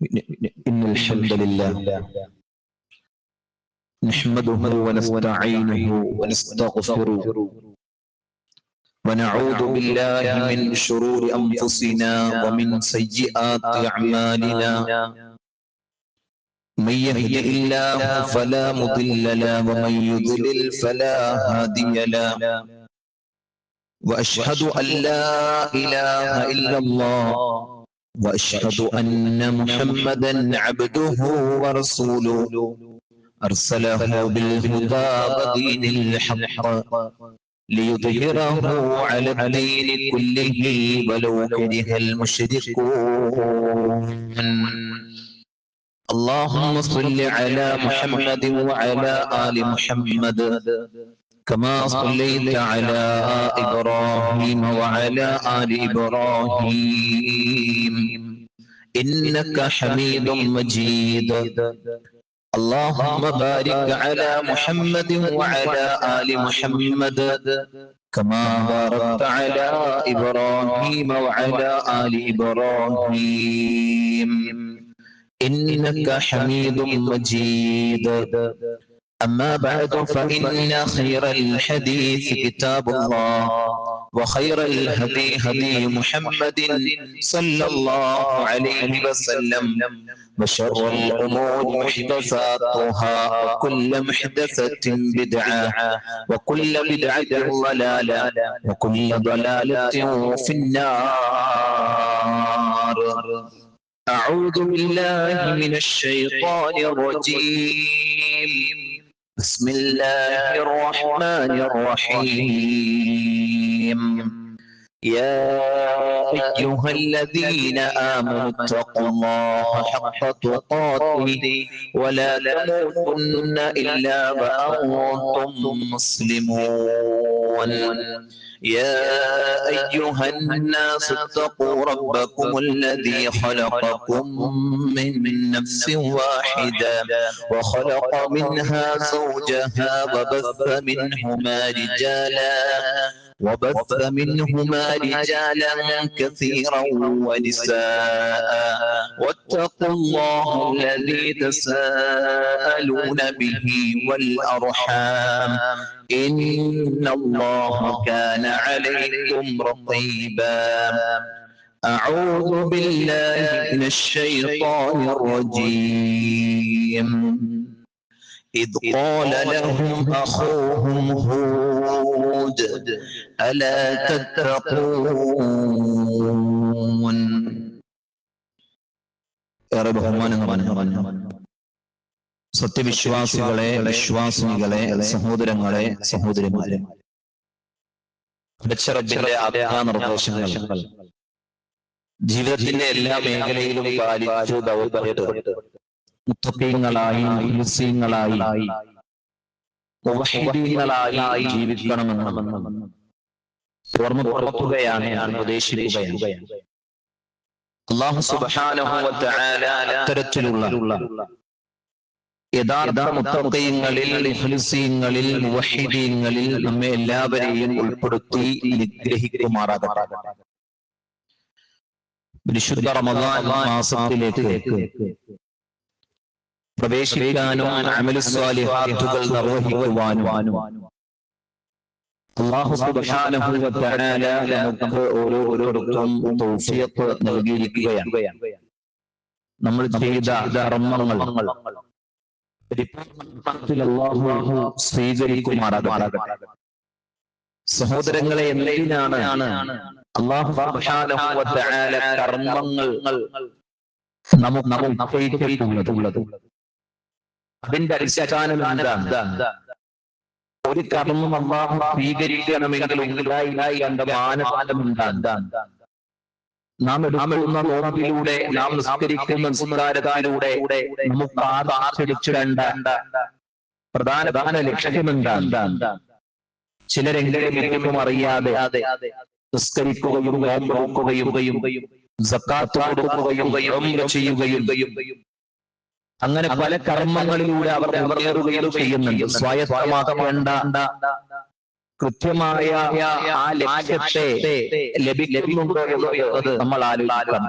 إن الحمد لله نحمده ونستعينه ونستغفره ونعوذ بالله من شرور أنفسنا ومن سيئات أعمالنا من يهده الله فلا مضل له ومن يضلل فلا هادي له وأشهد أن لا إله إلا الله وأشهد أن محمدا عبده ورسوله أرسله بالهدى ودين الحق ليظهره على الدين كله ولو كره المشركون. اللهم صل على محمد وعلى آل محمد كما صليت على إبراهيم وعلى آل إبراهيم إنك حميد مجيد. اللهم بارك على محمد وعلى آل محمد كما باركت على إبراهيم وعلى آل إبراهيم إنك حميد مجيد. أما بعد فإن خير الحديث كتاب الله وخير الهدي هدي محمد صلى الله عليه وسلم وشر الأمور محدثاتها وكل محدثة بدعة وكل بدعة ضلالة وكل ضلالة في النار. أعوذ بالله من الشيطان الرجيم. بسم الله الرحمن الرحيم. يا أيها الذين آمنوا اتقوا الله حق تقاته ولا تموتن إلا وأنتم مسلمون. يا أيها الناس اتقوا ربكم الذي خلقكم من نفس واحدة وخلق منها زوجها وبث منهما رجالا كثيرا ونساء واتقوا الله الذي تساءلون به والأرحام إن الله كان عليكم رقيبا. أعوذ بالله من الشيطان الرجيم. إذ قال لهم أخوهم هود ألا تتقون. സത്യവിശ്വാസികളെ, വിശ്വാസിനികളെ, സഹോദരങ്ങളെ, സഹോദരിമാരെ, റബ്ബിന്റെ ആജ്ഞാനിർദ്ദേശങ്ങൾ ജീവിതത്തിന്റെ എല്ലാ മേഖലയിലും പാലിച്ചു ദൗത്യപ്പെട്ട് മുത്തഖീങ്ങളായി, മുഖ്ലിസീങ്ങളായി, മുവഹ്ഹിദീങ്ങളായി ജീവിക്കണമെന്ന് ഓർമ്മപ്പെടുത്തുകയാണ്, ഉപദേശിക്കുകയാണ്. അല്ലാഹു സുബ്ഹാനഹു വ തആല അത്തരത്തിലുള്ള യഥാർത്ഥ മുത്തഖീങ്ങളിൽ, മുഖ്ലിസീങ്ങളിൽ, മുവഹ്ഹിദീങ്ങളിൽ നമ്മെ എല്ലാവരെയും ഉൾപ്പെടുത്തി നിഗ്രഹിക്കുമാറാകട്ടെ. വിശുദ്ധ റമദാൻ മാസത്തിലേക്ക് പ്രവേശിക്കാനും അമലു സ്വാലിഹാത്തുകൾ നിർവഹിക്കുവാനും അല്ലാഹു സുബ്ഹാനഹു വ തആല നമുക്ക് ഓരോരുത്തർക്കും തൗഫീഖ് നൽകിയിരിക്കുകയാണ്. നമ്മൾ ചെയ്ത കർമ്മങ്ങൾ അല്ലാഹു സ്വീകരിക്കുമാറാകട്ടെ. സഹോദരങ്ങളെ, എന്തിനാണ് അല്ലാഹു സുബ്ഹാനഹു വ തആല കർമ്മങ്ങൾ നമുക്ക് നിശ്ചയിച്ചിട്ടുള്ളത്? അതിന്റെ അടിസ്ഥാനം എന്താണ്? ഒരു കർമ്മം അല്ലാഹു സ്വീകരിക്കണമെങ്കിൽ അതിന്റെ മാനദണ്ഡം എന്താണ്? നാം എടുക്കുന്ന നോമ്പിലൂടെ, നാം നിസ്കരിക്കുന്ന നിസ്കാരത്തിലൂടെ നമുക്ക് ആദർശിച്ചിടേണ്ട പ്രധാന ലക്ഷ്യം എന്താണ്? ചിലരെങ്കിലും അറിയാതെ നിസ്കരിക്കുകയും നോമ്പ് നോക്കുകയും സക്കാത്ത് കൊടുക്കുകയും ഉംറ ചെയ്യുകയും അങ്ങനെ പല കർമ്മങ്ങളിലൂടെ അവർ മുന്നേറുകയും ചെയ്യുന്നുണ്ട്. സ്വായത്തമാക്കേണ്ട കൃത്യമായ ആ ലക്ഷ്യത്തെ ലഭിക്കുന്നുണ്ടോ എന്നത് നമ്മൾ ആലോചിക്കണം.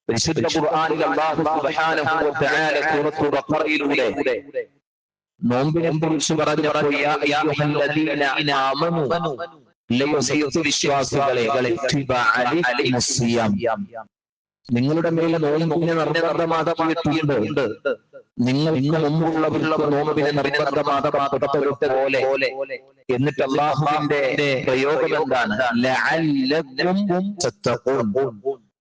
പരിശുദ്ധ ഖുർആനിൽ അല്ലാഹു സുബ്ഹാനഹു വ തആല സൂറത്തുൽ ബഖറയിലൂടെ നോമ്പിനെ കുറിച്ച് പറഞ്ഞപ്പോൾ യാ അയ്യുഹല്ലദീന ആമനൂ വിശ്വാസികളെ നിങ്ങളുടെ മേലെ നോമ്പിനെ നിർബന്ധമാക്കിയിട്ടുണ്ട്. നിങ്ങൾ ഇന്ന് മുമ്പുള്ളവർക്ക് നോമ്പിനെ നിർബന്ധമാക്കപ്പെട്ടതുപോലെ. എന്നിട്ട് അല്ലാഹുവിന്റെ പ്രയോഗം എന്താണ്? ലഅല്ലകും തത്തഖൂൻ,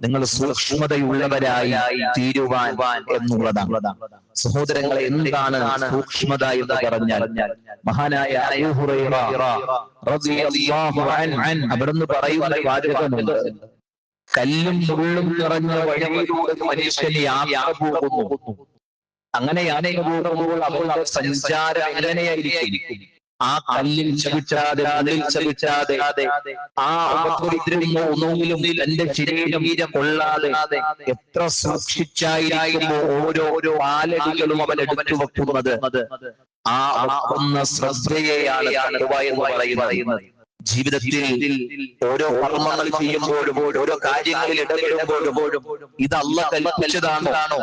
നിങ്ങൾ സൂക്ഷ്മതയുള്ളവരായി തീരുവാൻ എന്നുള്ളതാണ്. സഹോദരങ്ങളെ, എന്താണ് സൂക്ഷ്മത എന്ന് പറഞ്ഞാൽ? മഹാനായ അബൂ ഹുറൈറ റളിയല്ലാഹു അൻഹു അവിടുന്ന് പറയുന്ന വാചകമുണ്ട്, കല്ലും മുള്ളും നിറഞ്ഞ വഴിയിലൂടെ മനുഷ്യൻ യാത്ര പോകുന്നു. അങ്ങനെ യാത്ര പോകുമ്പോൾ അവരുടെ സഞ്ചാരം എങ്ങനെയായിരിക്കും? ആ കല്ലിൽ ചവിട്ടാതെ, അതിൽ ചവിട്ടാതെ, ആ ഒന്നുകിലും തന്റെ ശരീരം കൊള്ളാതെ എത്ര സൂക്ഷിച്ചായിരിക്കുമോ ഓരോ കാലടികളും അവൻ എടുത്തു വെക്കുന്നത്. ആ വെക്കുന്ന ശ്രദ്ധയെയാണ് തഖ്വ എന്ന് പറയുന്നത്. ജീവിതത്തിൽ ഓരോ കർമ്മങ്ങൾ ചെയ്യുമ്പോഴും ഓരോ കാര്യങ്ങളിൽ ഇടപെടുമ്പോഴും ഇത് അല്ലാഹ് കൽപ്പിച്ചതാണോ,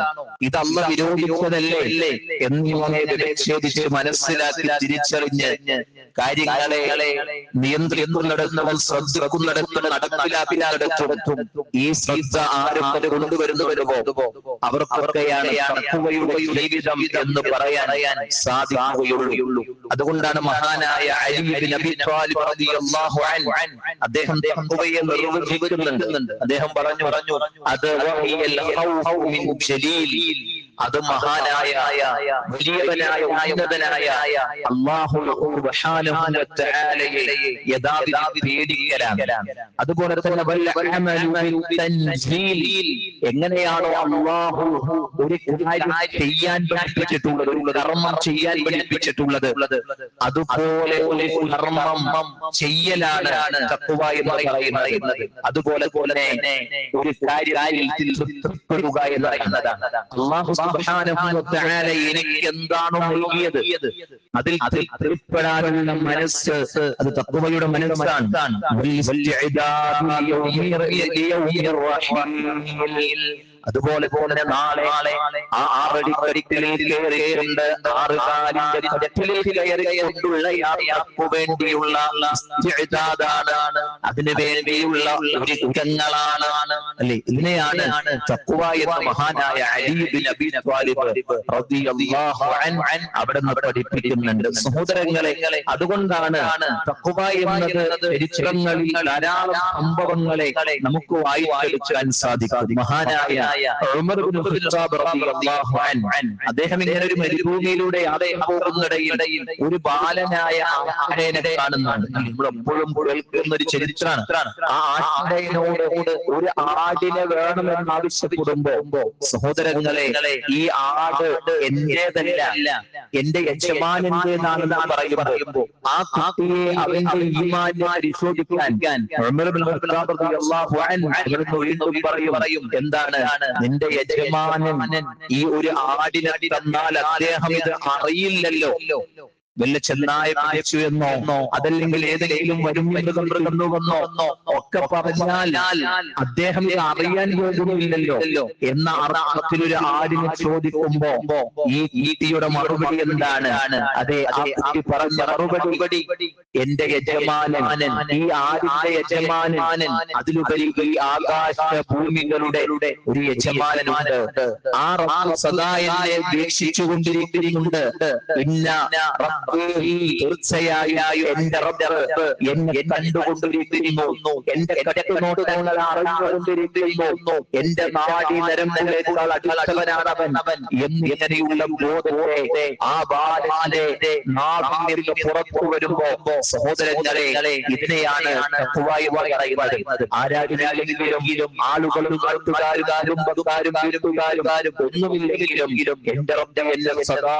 ഇത് അല്ലാഹ് വിരോധിച്ചതല്ലേ എന്നിങ്ങനെ വിവേചിച്ച് മനസ്സിലാക്കി തിരിച്ചറിഞ്ഞ് കാര്യങ്ങളെ നിയന്ത്രിക്കുന്നിടത്തും ശ്രദ്ധിക്കുന്നിടത്തും നടപ്പിലാക്കിയിടത്തും ഈ ശ്രദ്ധ ആരൊക്കെ കൊണ്ടുവരുന്നുവരുമോ അവർക്കൊക്കെയാണ് തഖ്വയുടെ ജീവിതം എന്ന് പറയാൻ സാധിക്കുകയുള്ളൂ. അതുകൊണ്ടാണ് മഹാനായ അലി ഇബ്നു അബീ ത്വാലിബ് റളിയല്ലാഹു അൻഹു അദ്ദേഹം തഖ്വയെ നിർവചിക്കുന്നുണ്ട്. അദ്ദേഹം പറഞ്ഞു, അത് വഹിയൽ ഖൗഫു മിൻ ജലീൽ, അത് മഹാനായ വലിയവനായ ഉന്നതനായ അല്ലാഹു സുബ്ഹാനഹു വ തആലയെ യഥാവിധി പേടിക്കലാണ്. അതുപോലെ തന്നെ വൽ അമലു ബിൽ തൻസീൽ, എങ്ങനെയാണോ അല്ലാഹു ഒരു കാര്യം ചെയ്യാൻ പഠിപ്പിച്ചിട്ടുള്ളത്, ഒരു കർമ്മം ചെയ്യാൻ പഠിപ്പിച്ചിട്ടുള്ളത്, അതുപോലെ ഒരു കർമ്മം ചെയ്യലാണ് തഖ്വ എന്ന് പറയുന്നത്. അതുപോലെ തന്നെ ഒരു കാര്യത്തിൽ തൃപ്തിപ്പെടുക എന്ന് പറയുന്നതാണ്. അല്ലാഹു സുബ്ഹാനഹു വ തആല എനിക്ക് എന്താണോ നൽകിയത് അതിൽ തൃപ്തിപ്പെടാനുള്ള മനസ്സ്, അത് തഖ്വയുടെ മനസ്സാണ്. അതുപോലെ തന്നെ നാളെ ആ ആറടിക്കടിക്കിലേക്ക് കയറിയിട്ടുണ്ട്, ആറ് കാലിന്റെ കടത്തിലേക്ക് കയറിക്കൊണ്ടുള്ള യാത്രക്ക് വേണ്ടിയുള്ള ഇസ്തിഅദാദാണ്, അതിനു വേണ്ടിയുള്ള ഒരുക്കങ്ങളാണ് അല്ലെ. ഇതിനെയാണ് തഖ്വ എന്ന് മഹാനായ അലി ഇബ്നു അബീ ത്വാലിബ് റളിയല്ലാഹു അൻഹു അവിടുന്ന് പഠിപ്പിക്കുന്നുണ്ട്. സഹോദരങ്ങളെ, അതുകൊണ്ടാണ് തഖ്വ എന്നത് ചരിത്രങ്ങളിൽ ധാരാളം സംഭവങ്ങളെ നമുക്ക് വായിച്ചെടുക്കാൻ സാധിക്കും. മഹാനായ ഉമർ ഇബ്നു ഖത്താബ് റളിയല്ലാഹു അൻഹു അദ്ദേഹം ഇങ്ങനെ ഒരു മരുഭൂമിയിലൂടെ യാത്ര പോകുന്നിടയിൽ ഒരു ബാലനായ ആട്ടിനെ കാണുന്നുണ്ട്. നമ്മൾ എപ്പോഴും കേൾക്കുന്ന ഒരു ചരിത്രമാണ്. ആ ആട്ടിനോട് ഒരു ആടിനെ വേണമെന്ന് ആവശ്യപ്പെടുമ്പോ, സഹോദരങ്ങളെ, ഈ ആട് എന്റേതല്ല, എന്റെ യജമാനന്റേതാണെന്ന് പറയുമ്പോൾ ആ കുട്ടിയെ അവന്റെ ഈമാനിനെ പരിശോധിക്കാൻ ഉമർ ഇബ്നു ഖത്താബ് റളിയല്ലാഹു അൻഹു വീണ്ടും പറയും, എന്താണ് നിന്റെ യജമാനൻ ഈ ഒരു ആടിനെ തന്നാൽ അദ്ദേഹം ഇത് അറിയില്ലല്ലോ, വല്ല ചെന്നായ പിടിച്ചു എന്നോ അതല്ലെങ്കിൽ ഏതെങ്കിലും വരുമെന്നോ ഒക്കെ പറഞ്ഞാൽ അദ്ദേഹം ഇത് അറിയാൻ പോകുന്നില്ലല്ലോ എന്ന അർത്ഥത്തിലൊരു ആടിനെ ചോദിക്കുമ്പോ ഈ കുട്ടിയുടെ മറുപടി എന്താണ്? അതെ, ആ കുട്ടി പറഞ്ഞ മറുപടി, എന്റെ യജമാനൻ, ഈ ആടിന്റെ യജമാനൻ, അതിലുപരി ഈ ആകാശ ഭൂമികളുടെ ഒരു യജമാനനുണ്ട്. ആ റബ്ബ് സദാ എന്നെ വീക്ഷിച്ചുകൊണ്ടിരിക്കുന്നുണ്ട്. തീർച്ചയായും എന്റെ റബ്ബ് എന്നെ കണ്ടുകൊണ്ടിരിക്കുന്നു, എന്റെ കടക്കുനോട്ടങ്ങൾ അറിഞ്ഞുകൊണ്ടിരിക്കുന്നു, എന്റെ നാഡി നരമ്പുകളേക്കാൾ അടുത്തവനാണവൻ എന്നിങ്ങനെയുള്ള ബോധത്തെ ആ ബാലന്റെ നാവിൽ പുറത്തു വരുമ്പോ, സഹോദരങ്ങളെ, ഇതിനെയാണ് തഖ്വ എന്ന് പറയുന്നത്. ആരാധിനാലെങ്കിലും ആളുകളും നാട്ടുകാരും വീട്ടുകാരും ഒന്നുമില്ലെങ്കിലും എന്റെ റബ്ബ് എന്നെ സദാ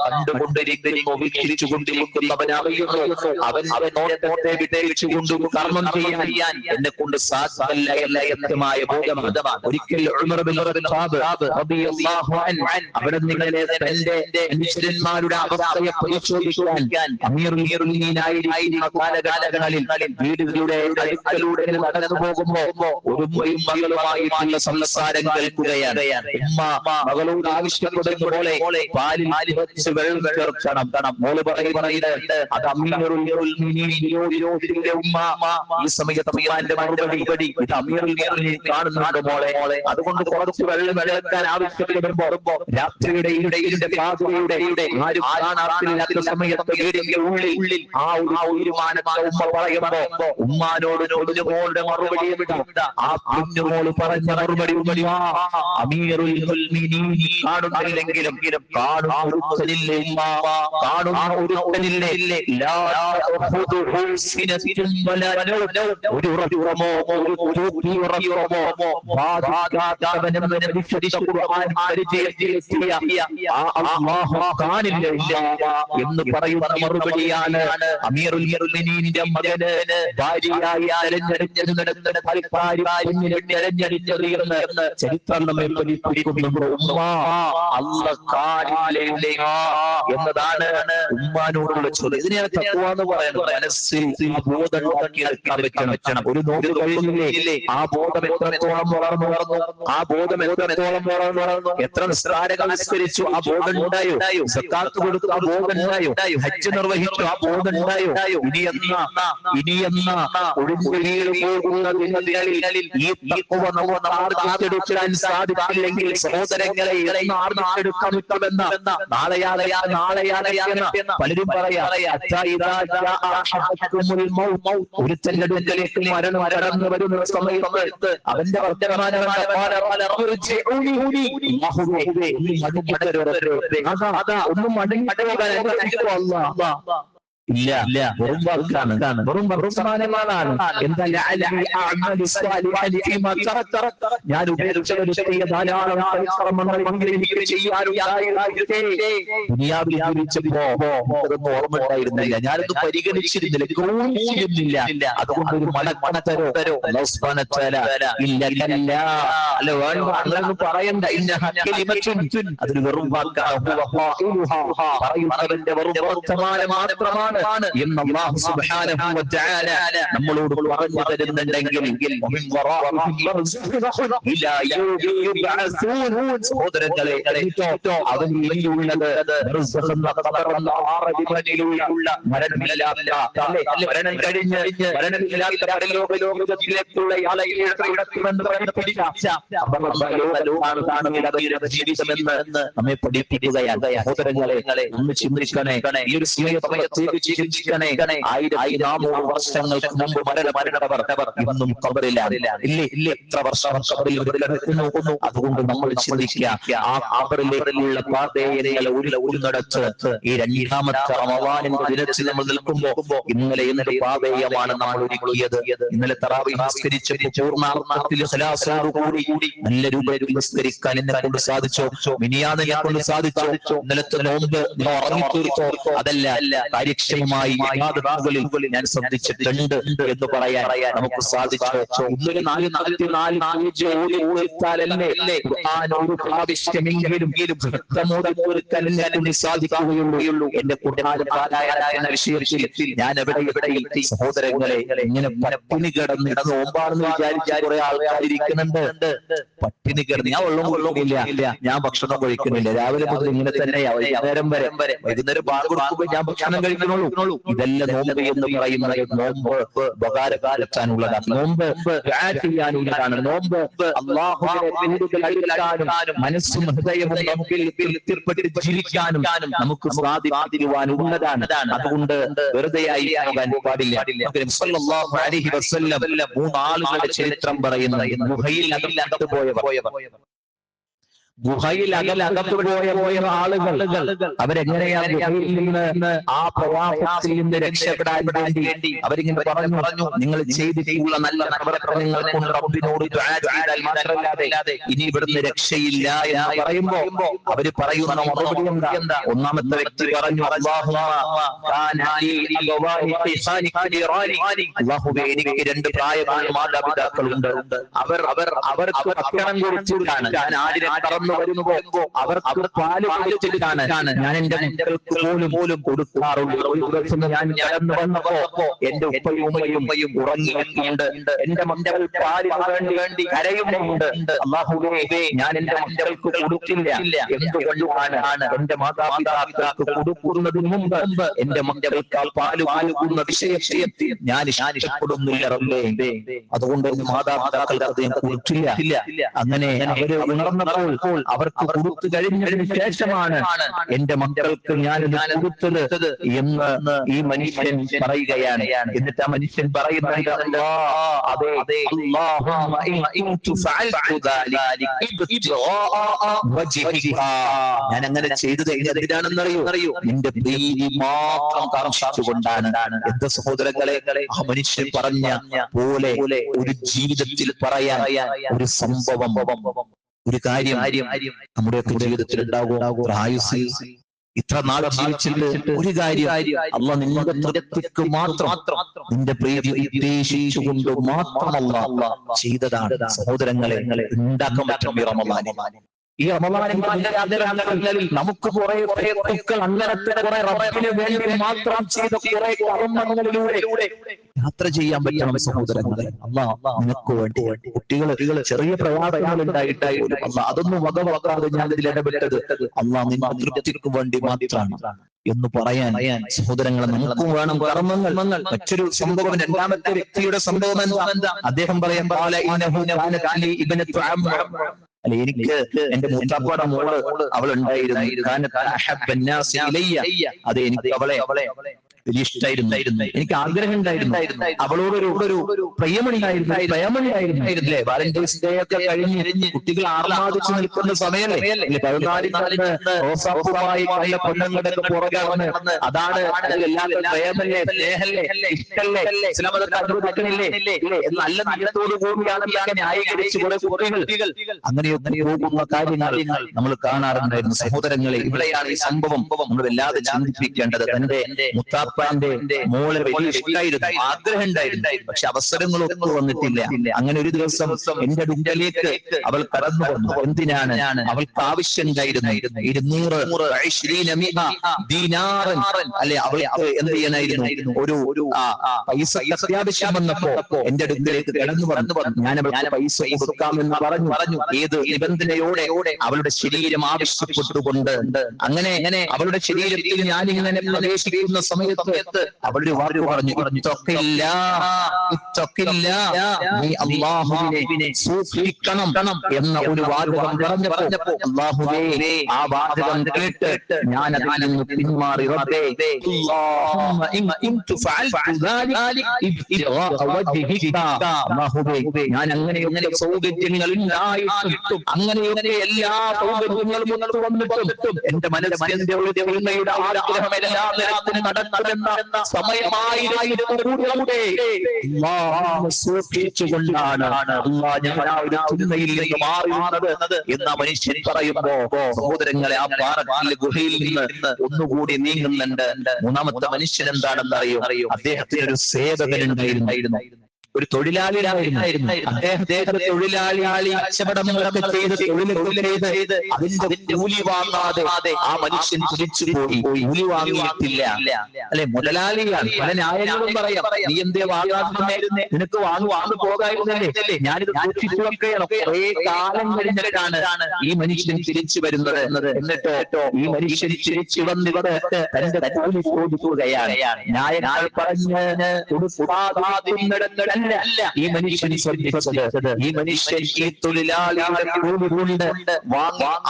കണ്ടുകൊണ്ടിരിക്കുന്നു, വീക്ഷിച്ചുകൊണ്ടിരിക്കുന്നവനറിയുന്നു. അവന്റെ നോട്ടത്തെ വിട്ടേച്ചുകൊണ്ട് കർമ്മം ചെയ്യാൻ എന്നെ കൊണ്ട് സാധ്യമല്ല എന്നമായ ബോധമാണ്. ഒരിക്കൽ ഉമർ ഇബ്നു ഖത്താബ് റളിയല്ലാഹു അൻഹു അവിടെ നിങ്ങളെ തന്റെ അനുചരന്മാരുടെ അവസ്ഥയെ പരിശോധിക്കാൻ അമീറുൽ മുഅ്മിനീനായിരിക്കുന്ന ഉണ്ടായിരുന്ന കാലഘട്ടങ്ങളിൽ വീടുകളുടെ അടുക്കലൂടെ നടന്നു പോകുമ്പോ ഒരു ഉമ്മയും മകളുമായിട്ടുള്ള സംസാരം കേൾക്കുകയാണ്. ഉമ്മ മകളോട് ആവശ്യപ്പെടുന്ന പോലെ പാലിൽ കുറച്ച് വെള്ളം ചേർക്കണം. മോള് പറയുന്നത് അത് അമീറുൽ മുഅ്മിനീന്റെ ഉമ്മ. ഈ സമയത്ത് ഉമ്മാന്റെ മറുപടി ഇത് അമീറുൽ മുഅ്മിനീൻ കാണുന്നുണ്ട് മോളെ, അതുകൊണ്ട് കുറച്ച് വെള്ളം ചേർക്കാൻ ആവശ്യപ്പെടുമ്പോ രാത്രിയുടെ പാതയുടെ ആരും കാണാത്തില്ലാത്ത സമയത്ത് വീടിന്റെ ഉള്ളിൽ ആ ഒരു തീരുമാനത്തെ ഉമ്മ പറയുമ്പോ ഉമ്മാനോട് മോളുടെ മറുപടി എന്താ? ആ കുഞ്ഞുമോള് പറഞ്ഞ മറുപടി അമീറുൽ മുഅ്മിനീൻ കാണുന്നില്ലെങ്കിലും കാണുന്ന ഒരുത്തനില്ലേ ലാ തഖുദുഹു സിനത്തുൻ വലാ നൗം. ഒരു ഉറക്കമോ ബാധിക്കാത്തവനെന്ന് പരിശുദ്ധ ഖുർആൻ പരിചയപ്പെടുത്തിയ ആ അല്ലാഹു കാണില്ല എന്ന് പറയുന്ന മറുപടിയാണ് അമീറുൽ മുഅ്മിനീന്റെ മകന് ഭാര്യയായി തെരഞ്ഞെടുത്തെറിയുന്ന ചരിത്രം നമ്മെ പഠിപ്പിക്കുന്നുണ്ട്. ഉമ്മ അല്ലാഹു കാണില്ലേ എന്നതാണ് ഉമ്മാനോടുള്ള ചോദ്യം. ഇതിനെയാണ് തഖ്വ എന്ന് പറയുന്നത്. മനസ്സിൽ ബോധം ഉണ്ടാക്കിയെടുക്കാൻ വെക്കണം. ഒരു നോമ്പ് കഴിഞ്ഞില്ലേ ആ ബോധം എത്രത്തോളം വളർന്നു, എത്ര നിസ്കാരങ്ങൾ നിസ്കരിച്ചു ആ ബോധം ഉണ്ടായോ, സക്കാത്ത് കൊടുത്തു ആ ബോധം ഉണ്ടായോ, ഹജ്ജ് നിർവഹിച്ചു ആ ബോധം ഉണ്ടായോ, ഇനിയെന്ന ഒഴിഞ്ഞു പോകുന്നതിനിടയിൽ ഈ തഖ്വ നമുക്ക് ആർജിച്ചെടുക്കാൻ സാധിക്കില്ലെങ്കിൽ സഹോദരങ്ങളെ ആർജിച്ചെടുക്കാൻ പറ്റുമെന്ന നാളെയാണ് പലരും പറയാ ഒരു ചെല്ലടുക്കലേക്ക് മരണം കടന്നു വരുന്ന സമയത്ത് അവന്റെ വർത്തമാനമാണ് ഒന്നും ഇല്ല, വെറും വാക്കാണ്, വെറും വർത്തമാനമാണ്. എന്താ ഞാൻ ഉപേക്ഷിച്ച ധാരാളം പരിശ്രമങ്ങൾ എനിക്ക് ചെയ്യാനുണ്ടായിട്ട് ദുനിയാവിൽ ജീവിച്ചപ്പോ അതൊന്നും ഓർമ്മ ഉണ്ടായിരുന്നില്ല, ഞാനൊന്നും പരിഗണിച്ചിരുന്നില്ല, ഗൗനിച്ചിരുന്നില്ല. അതുകൊണ്ട് ഒരു മടക്കണത്തരോ അല്ല പറയണ്ട. അതൊരു വെറും വാക്കാണ്, പറയുന്നവന്റെ വെറും വർത്തമാനം മാത്രമാണ് എന്ന് അല്ലാഹു സുബ്ഹാനഹു വ തആല നമ്മളോട് പറഞ്ഞു തരുന്നുണ്ടെങ്കിൽ സഹോദരങ്ങളെ അവൻ ഇനിയുള്ളത് മരണം കഴിഞ്ഞ് മരണമില്ലാത്ത പരലോകത്തിലേക്കുള്ള ജീവിതമെന്ന് നമ്മെ പഠിപ്പിക്കുകയാണ്. സഹോദരങ്ങളെ ഒന്ന് ചിന്തിക്കണേ, ഈ ഒരു സമയത്തേക്ക് ചിന്തിക്കണേ. 1400 വർഷങ്ങൾക്ക് മുമ്പ് മരണപ്പെട്ടവർ ഇന്നും ഖബറിലാണ്. ഇല്ലേ എത്ര വർഷം ഖബറിൽ കിടക്കുന്നു. അതുകൊണ്ട് നമ്മൾ ചിന്തിക്കുക, ആ ഖബറിലേക്കുള്ള പാതയെ ഉരുനടച്ച് ഈ രണ്ടാമത്തെ റമളാനിന്റെ ദിനത്തിൽ നമ്മൾ നിൽക്കുമ്പോ ഇന്നലെ എന്ത് പാതയമാണ് നമ്മൾ ഒരുക്കിയത്. ഇന്നലെ തറാവീഹ് നിസ്കരിച്ചപ്പോൾ പൂർണ്ണാർത്ഥത്തിൽ ഇഖ്ലാസോടുകൂടി നല്ല രൂപയിൽ നിസ്കരിക്കാൻ എന്നെ കൊണ്ട് സാധിച്ചോ, മിനിയാന്ന് എന്നെ കൊണ്ട് സാധിച്ചോ, ഇന്നലത്തെ നോമ്പ് ഉറങ്ങിത്തീർത്തോ, അതല്ല കാര്യക്ഷമമായി ഞാൻ ശ്രദ്ധിച്ചിട്ടുണ്ട് എന്ന് പറയാൻ നമുക്ക് സാധിച്ചോ. ഇന്നൊരു 444 ഒരു പ്രാവശ്യമെങ്കിലും സാധിക്കുകയുള്ളൂ. എന്റെ എന്ന വിഷയത്തിൽ ഞാൻ എവിടെ എത്തി. സഹോദരങ്ങളെ, ഇങ്ങനെ പട്ടിണി കിടന്ന് നോമ്പാണെന്ന് വിചാരിച്ചാൽ കുറെ ആൾക്കാരിക്കുന്നുണ്ട്. പട്ടിണി കിടന്ന് ഞാൻ വെള്ളമില്ല, ഞാൻ ഭക്ഷണം കഴിക്കുന്നില്ല, രാവിലെ മുതൽ ഇങ്ങനെ തന്നെയാ വൈകുന്നേരം വരെ. വൈകുന്നേരം കൊടുക്കുമ്പോൾ ഞാൻ ഭക്ഷണം കഴിക്കണുള്ളൂ. ഇതെല്ലാം നോമ്പ് എന്ന് പറയുന്നത് നോമ്പ് ഉപകാരക്കാരെത്താനുള്ളതാണ്, നോമ്പ് ചെയ്യാനുള്ളതാണ്, നോമ്പ് അല്ലാഹുവിനെ അടുക്കാനും മനസ്സും ഹൃദയവും നമുക്കിൽ ജീവിക്കാനും നമുക്ക് സാധിക്കുവാനുള്ളതാണ്. അതുകൊണ്ട് വെറുതെയായി പോകാൻ പാടില്ല. സല്ലല്ലാഹു അലൈഹി വസല്ലം 3 ആളുകളുടെ ചരിത്രം പറയുന്നത് ഗുഹയിൽ അകത്ത് പോയ ആളുകൾ അവരെങ്ങനെയാണ് ഗുഹയിൽ നിന്ന് ആ പ്രവാഹത്തിൽ നിന്ന് രക്ഷപ്പെടാൻ വേണ്ടി അവരിങ്ങനെ പറഞ്ഞു, നിങ്ങൾ ചെയ്തിട്ടുള്ള നല്ല പ്രവർത്തനങ്ങൾ കൊണ്ട് റബ്ബിനോട് ദുആ ചെയ്താൽ മാത്രമല്ലാതെ ഇനി ഇവിടുന്ന് രക്ഷയില്ല എന്ന് പറയുമ്പോ അവര് പറയുന്ന മറുപടി എന്താ? ഒന്നാമത്തെ വ്യക്തി പറഞ്ഞു, അല്ലാഹുവേ, എനിക്ക് 2 പ്രായമായ മാതാപിതാക്കളുണ്ട്. അവർക്ക് ഭക്ഷണം കൊടുത്തിട്ടാണ് ഞാൻ ആടിനെ കറന്നു കടന്നു വരുമ്പോ അവർക്ക് പാല് കൊടുത്തിട്ടാണ് ഞാൻ എന്റെ മക്കൾക്ക് പോലും കൊടുക്കാറുള്ളൂ. ഒരു ദിവസം ഞാൻ കടന്നു വന്നപ്പോ എന്റെ ഉപ്പയും ഉമ്മയും ഉറങ്ങിയിട്ടുണ്ട്. എന്റെ മക്കൾ പാലിന് വേണ്ടി കരയുന്നുണ്ട്. അല്ലാഹുവേ, ഞാൻ എന്റെ മക്കൾക്ക് കൊടുത്തില്ല. എന്തുകൊണ്ടാണ്? എന്റെ മാതാപിതാക്കൾക്ക് കൊടുക്കുന്നതിന് മുമ്പ് എന്റെ മക്കൾക്ക് പാല് കൊടുക്കുന്ന വിഷയത്തിൽ ഞാൻ ഇഷ്ടപ്പെടുന്നില്ല റബ്ബേ. അതുകൊണ്ട് മാതാപിതാക്കൾക്ക് അദ്ദേഹം കൊടുത്തില്ല. അങ്ങനെ അവര് ഉണർന്നപ്പോൾ അവർക്ക് കൊടുത്തു കഴിഞ്ഞതിന് ശേഷമാണ് എന്റെ മക്കൾക്ക് ഞാൻ കൊടുത്തത് എന്ന് ഈ മനുഷ്യൻ പറയുകയാണ്. എന്നിട്ട് ആ മനുഷ്യൻ പറയുന്നത്, അതെ, ഞാൻ അങ്ങനെ ചെയ്തത് എന്തിനാണെന്നറിയോ? നിന്റെ പ്രീതി മാത്രം കാംക്ഷിച്ചുകൊണ്ടാണ്. എന്റെ സഹോദരങ്ങളെ, ആ മനുഷ്യൻ പറഞ്ഞ പോലെ ഒരു ജീവിതത്തിൽ പറയാൻ ഒരു സംഭവം, ഒരു കാര്യം നമ്മുടെയൊക്കെ ജീവിതത്തിൽ ഉണ്ടാകും. ആയുസ്സിൽ ഇത്ര നാൾ ജീവിച്ചിട്ട് ഒരു കാര്യം അല്ലാഹ് നിങ്ങളുടെ തൃപ്തിക്ക് മാത്രം, നിന്റെ പ്രീതി ഉദ്ദേശിച്ചുകൊണ്ട് മാത്രമല്ല ചെയ്തതാണ്. സഹോദരങ്ങളെ, ഉണ്ടാക്കാൻ പറ്റും ഈ റമളാനിൽ നമുക്ക് കുറെ അങ്ങനത്തെ കുറെ റബ്ബിന് വേണ്ടി മാത്രം ചെയ്ത കുറെ കർമ്മങ്ങളിലൂടെ യാത്ര ചെയ്യാൻ പറ്റണം സഹോദരങ്ങളെ. അല്ലാഹ് നിനക്ക് വേണ്ടി. കുട്ടികൾ ചെറിയ പ്രയാസങ്ങൾ ഉണ്ടായിട്ടായിരുന്നു അല്ലാഹ് അതൊന്നും വകവെക്കാതെ ഞാൻ ഇതിൽ ഇടപെട്ടത് അല്ലാഹ് നിന്റെ തൃപ്തിക്ക് വേണ്ടി മാത്രമാണ് എന്ന് പറയാൻ സഹോദരങ്ങളെ നമുക്കും വേണം കർമ്മങ്ങൾ. മറ്റൊരു സംഭവം, രണ്ടാമത്തെ വ്യക്തിയുടെ സംഭവം എന്താ? അദ്ദേഹം പറയാൻ അല്ലെ, എനിക്ക് എന്റെ മൂത്താപ്പാടെ മോള് അവൾ ഉണ്ടായിരുന്നു. അത് എനിക്ക് അവളെ വലിയ ഇഷ്ടമായിരുന്നു. എനിക്ക് ആഗ്രഹം ഉണ്ടായിരുന്നു. അവളോടൊരു പ്രേമണിയായിരുന്നു. വാലന്റൈൻസ് ഡേ ഒക്കെ കഴിഞ്ഞ് കുട്ടികൾ ആർമാദിച്ചു നിൽക്കുന്ന സമയമല്ലേ? 14 റോസാപ്പുമായി പല കൊല്ലങ്ങളുടെ പുറകെ വന്ന് അതാണ് പ്രേമല്ലേ, സ്നേഹല്ലേ, ഇഷ്ടല്ലേ, അനുവദിക്കണില്ലേ നല്ല നല്ലതോടു കൂടിയാണ് ന്യായീകരിച്ച് കുറെ കുട്ടികൾ അങ്ങനെയൊക്കെ പോകുന്ന കാര്യങ്ങൾ നമ്മൾ കാണാറുണ്ടായിരുന്നു. സഹോദരങ്ങളെ, ഇവിടെയാണ് ഈ സംഭവം നമ്മൾ വല്ലാതെ ചിന്തിപ്പിക്കേണ്ടത്. തന്റെ മുത്താപ്പാന്റെ മോളെ വലിയ ഇഷ്ടമായിരുന്നു, ആഗ്രഹം ഉണ്ടായിരുന്നു. പക്ഷെ അവസരങ്ങളൊന്നും വന്നിട്ടില്ല. അങ്ങനെ ഒരു ദിവസം എന്റെ അടുക്കലേക്ക് അവൾ കടന്നു വന്നു. എന്തിനാണ്? അവൾക്ക് ആവശ്യം ഉണ്ടായിരുന്നു 220 ദീനാറൻ. അല്ലെ, അവൾക്ക് എന്ത് ചെയ്യാനായിരുന്നു? ഒരു പൈസ അത്യാവശ്യം വന്നപ്പോ എന്റെ അടുക്കലേക്ക് കടന്നു വന്നു. ഞാൻ അവൾക്ക് പൈസ കൊടുക്കാമെന്ന് പറഞ്ഞു. ഏത് നിബന്ധനയോടെ? അവളുടെ ശരീരം ആവശ്യപ്പെട്ടുകൊണ്ട്. അങ്ങനെ അവളുടെ ശരീരത്തിൽ ഞാനിങ്ങനെ പ്രവേശിക്കുന്ന സമയത്ത് അവളുടെ വാക്ക് പറഞ്ഞു, ഇതൊക്കെയില്ല, നീ അല്ലാഹുവിനെ സൂക്ഷിക്കണം എന്ന ഒരു വാചകം പറഞ്ഞപ്പോ അല്ലാഹുവേ, ആ വാചകം കേട്ട് ഞാൻ അതിൽ നിന്ന് പിന്മാറി. റബ്ബേ, ഞാൻ അങ്ങനെയൊക്കെ സൗകര്യങ്ങൾ ഉണ്ടായിട്ടും അങ്ങനെയൊക്കെ എല്ലാ സൗകര്യങ്ങളും വന്നിട്ടും എന്റെ മനസ്സിന്റെ ഉള്ളയുടെ ആഗ്രഹമെല്ലാം നടക്കുമെന്ന സമയമായിരുന്നു കൂടെ സൂക്ഷിച്ചുകൊണ്ടാണ് ഞാൻ ആ ഒരു ചിന്തയിൽ നിന്ന് മാറുന്നത് എന്ന മനുഷ്യൻ പറയുമ്പോ, സഹോദരങ്ങളെ, ആ പാറക്കാലിലെ ഗുഹയിൽ നിന്ന് ഒന്നുകൂടി നീങ്ങുന്നുണ്ട്. മൂന്നാമത്തെ മനുഷ്യൻ എന്താണെന്ന് അറിയോ? അദ്ദേഹത്തിന് ഒരു സേവകൻ ഉണ്ടായിരുന്നു, ഒരു തൊഴിലാളിയായിരുന്നു. അദ്ദേഹത്തെ തൊഴിലാളി കച്ചവടങ്ങളൊക്കെ ചെയ്ത് തൊഴിൽ അതിന്റെ കൂലി വാങ്ങാതെ ആ മനുഷ്യൻ തിരിച്ചുപോയി. കൂലി വാങ്ങിയിട്ടില്ല. അല്ലെ, മുതലാളിയാണ്. പല ന്യായങ്ങളും പറയാം. നീ എന്തേ വാങ്ങാതെ? നിനക്ക് വാങ്ങു പോകായിരുന്നല്ലേ? ഞാനിത് സൂക്ഷിച്ചു വെക്കുകയാണ്. കുറെ കാലം കഴിഞ്ഞിട്ടാണ് ഈ മനുഷ്യൻ തിരിച്ചു വരുന്നത്. എന്നിട്ടോ ഈ മനുഷ്യൻ തിരിച്ചു വന്നിവിടെ തന്റെ കൂലി ചോദിക്കുകയാണ്. ന്യായങ്ങൾ പറഞ്ഞ് കൊടുക്കാതിരുന്നിടങ്ങളിൽ ഈ മനുഷ്യൻ ശ്രദ്ധിച്ചത്. ഈ മനുഷ്യൻ ഈ തൊഴിലാളിയുടെ കൂലി കൊണ്ട്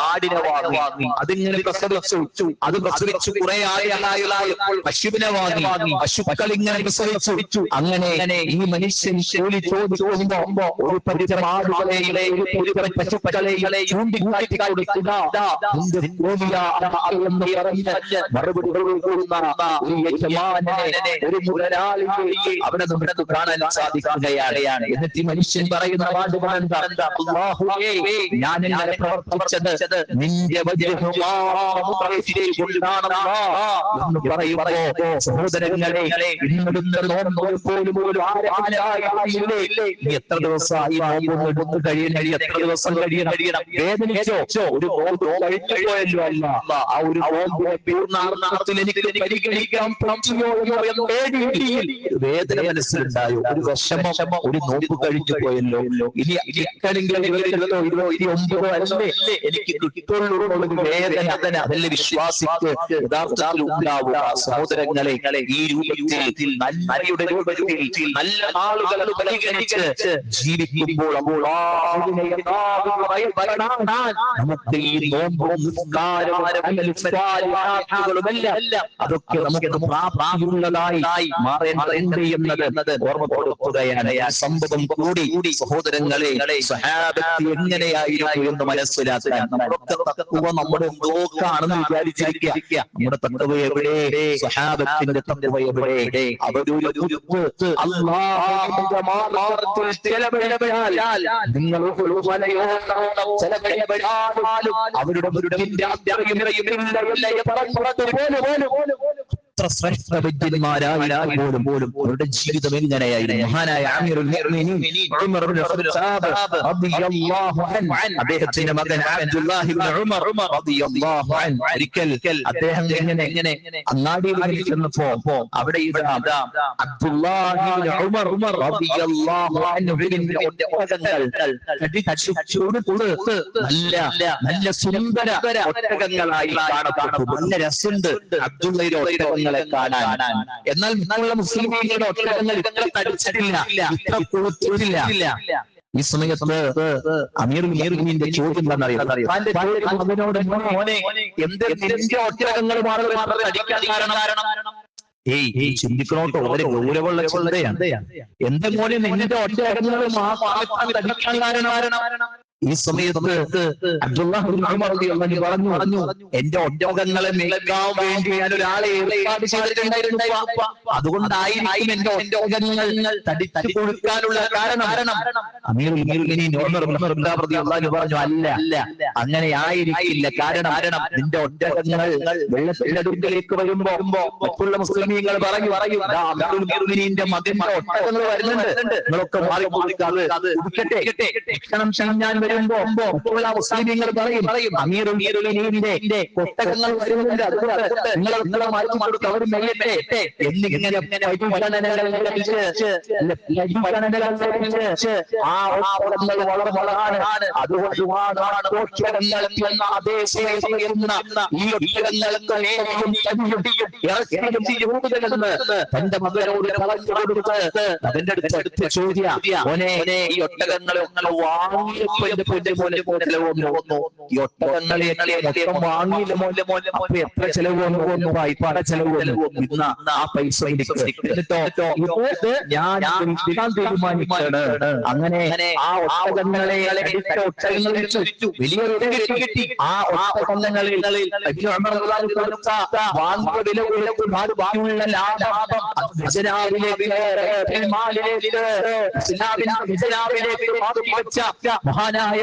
ആടിനെ വാങ്ങി. അതിങ്ങനെ പ്രസവിച്ചു. അത് പ്രസവിച്ചു കുറെ ആയപ്പോൾ പശുവിനെ വാങ്ങി. പശുക്കൾ ഇങ്ങനെ പ്രസവിച്ചു. അങ്ങനെ ഈ മനുഷ്യൻ കൂലി ചോദിക്കുമ്പോ ഒരു പരിചയം ആടുകളെ, ഒരു പശുക്കളെ ചൂണ്ടിക്കാട്ടി കൊടുക്കുക എന്ന് പറഞ്ഞ് മറുപടി കൊടുക്കുന്ന ഒരു യജമാനനെ, ഒരു മുതലാളിയെ അവിടെ നമുക്ക് കാണാൻ സാധിക്കും. സാധിക്കുകയാണ്. എന്നിട്ട് മനുഷ്യൻ പറയുന്ന വാചകം എന്താ? അല്ലാഹുവേ, ഞാൻ ഇങ്ങനെ പ്രവർത്തിച്ചത് നിന്റെ എന്ന് പറയുമ്പോ സഹോദരങ്ങളെ, ഇന്നിടുന്ന നോമ്പ് പോലും ആരായില്ലേ? എത്ര ദിവസമായി നോമ്പ് കഴിയണം? എത്ര ദിവസം കഴിയണം? വേദനിച്ചോ? ഒരു നോമ്പ് കഴിച്ചുപോയല്ലോ അല്ല, ആ ഒരു നോമ്പിനെ പൂർണ്ണാർത്ഥത്തിൽ എനിക്ക് പരിഗണിക്കാൻ പറ്റുമോ എന്ന് പറയുന്ന വേദന മനസ്സിലുണ്ടായോ? ഒരു വിഷമം, ഒരു നോമ്പ് കഴിച്ചു പോയല്ലോ, ഇനി കിട്ടണമെങ്കിൽ 29 അല്ലേ എനിക്ക് കിട്ടുള്ളൂ എന്നുള്ളൊരു വേദന അതല്ലേ വിശ്വാസിക്ക് യഥാർത്ഥത്തിൽ ഉണ്ടാവുക. സഹോദരങ്ങളെ, ഈ രൂപത്തിൽ നന്മയുടെ രൂപത്തിൽ നല്ല ആളുകൾ പരിഗണിച്ച് ജീവിക്കുമ്പോൾ നമുക്ക് ഈ നോമ്പും അതൊക്കെ നമുക്ക് പ്രാപ്തിയുള്ളതായി മാറേണ്ടതുണ്ട് എന്നത് ഓർമ്മപ്പെടുത്തുകയാണ്. ആ സംഭവം കൂടി സഹോദരങ്ങളെ, സ്വഹാബത്ത് എങ്ങനെയായിരുന്നു എന്ന് മനസ്സിലാക്കാൻ നമ്മളൊക്കെ തഖ്വ നമ്മുടെ നോക്കാണെന്ന് വിചാരിച്ചിരിക്കുക. നമ്മുടെ തഖ്വ എവിടെ? സ്വഹാബത്തിന്റെ തഖ്വ എവിടെ? അവരൊരു അല്ലാഹുവിന്റെ മാർഗ്ഗത്തിൽ ചെലവഴിച്ചാൽ നിങ്ങൾ അവരുടെ ശ്രേഷ്ഠ വൈദ്യന്മാരായി പോലും അവരുടെ ജീവിതം എങ്ങനെയായിരുന്നു? മഹാനായ അമീറുൽ മുഅ്മിനീൻ ഉമർ ഇബ്നു ഖത്താബ് റളിയല്ലാഹു അൻഹു, അദ്ദേഹത്തിന്റെ മകൻ അബ്ദുല്ലാഹി ഇബ്നു ഉമർ റളിയല്ലാഹു അൻഹു, ഒരിക്കൽ അദ്ദേഹം എങ്ങനെ അങ്ങാടിയിൽ ചെന്നപ്പോ അവിടെ അബ്ദുല്ലാഹി ഇബ്നു ഉമർ റളിയല്ലാഹു അൻഹുവിന്റെ ഒട്ടകങ്ങൾ നല്ല സുന്ദര ഒട്ടകങ്ങളായി കാണപ്പെട്ടു. നല്ല രസമുണ്ട് അബ്ദുള്ളയുടെ ഒട്ടകങ്ങൾ കാണാൻ. എന്നാൽ മറ്റുള്ള മുസ്ലിമീങ്ങളുടെ ഒട്ടകങ്ങൾ ഇത്ര തടിച്ചിട്ടില്ല, ഇത്ര കൊഴുത്തിട്ടില്ല. ഈ സമയത്ത് അമീറുൽ മുഅ്മിനീന്റെ ചോദ്യം എന്താണെന്നറിയാം? മകനോട്, മോനെ, നിന്റെ ഒട്ടകങ്ങൾ മാത്രം തടിക്കാൻ കാരണം? ചിന്തിക്കണോട്ടോ, വളരെ ഗൗരവമുള്ള ചിന്തയാണ്. എന്റെ മോനെ, നിന്റെ ഒട്ടകങ്ങൾ മാത്രം തടിക്കാൻ കാരണം? ഈ സമയത്ത് അബ്ദുല്ലാഹി ഇബ്നു ഉമർ റളിയല്ലാഹു അൻഹു പറഞ്ഞു, എന്റെ ഒട്ടകങ്ങളെ മേയ്ക്കാൻ വേണ്ടി ഞാൻ ഒരാളെ ഏർപ്പാട് ചെയ്തിട്ടുണ്ടായിരുന്നു. അതുകൊണ്ടായിരിക്കും എന്റെ ഒട്ടകങ്ങൾ തടിച്ചു കൊടുക്കാനുള്ള കാരണം. അമീറുൽ മുഅ്മിനീൻ ഉമർ റളിയല്ലാഹു അൻഹു പറഞ്ഞു, അല്ല, അങ്ങനെ ആയിരിക്കില്ല. കാരണം നിന്റെ ഒട്ടകങ്ങൾ വെള്ളത്തിലേക്ക് വരുമ്പോ മറ്റുള്ള മുസ്ലിമീങ്ങൾ പറയും, അമീറുൽ മുഅ്മിനീന്റെ മകന്റെ ഒട്ടകങ്ങൾ വരുന്നുണ്ട്, നിങ്ങളൊക്കെ മാറി കൊടുക്കാതെ ഭക്ഷണം ചെയ്യാൻ വരുമ്പോ മുസ്ലിമീങ്ങൾ പറയും, അമീറുൽ മുഅ്മിനീന്റെ ഒട്ടകങ്ങൾ വരുന്നുണ്ട്, നിങ്ങളെ മാറ്റി കൊടുത്ത് അവർ മെയ്യട്ടെ എന്നിങ്ങനെ ആ ഒട്ടകങ്ങൾ വളർന്നതാണ്. അതുകൊണ്ടാണ് അതേ ഈ ഒട്ടകങ്ങൾക്ക് തന്റെ മകനോട് പറഞ്ഞു കൊടുത്ത് അതിന്റെ അടുത്ത് ചോദ്യം, ഈ ഒട്ടകങ്ങളെ വാങ്ങിയപ്പോ ഈ ഒട്ടകങ്ങളെ മൊത്തം വാങ്ങിയില്ല മോലെ, അപ്പൊ എത്ര ചെലവ് വന്നു? വായ്പാട ചെലവ് വന്നു. ആ പൈസ ഞാൻ തീരുമാനിക്കാണ്. അങ്ങനെ ആ ഒട്ടകങ്ങളെ വലിയൊരു കിട്ടി. ആ ഒട്ടകങ്ങളിൽ ബാക്കിയുള്ള ലാഭം മഹാനായ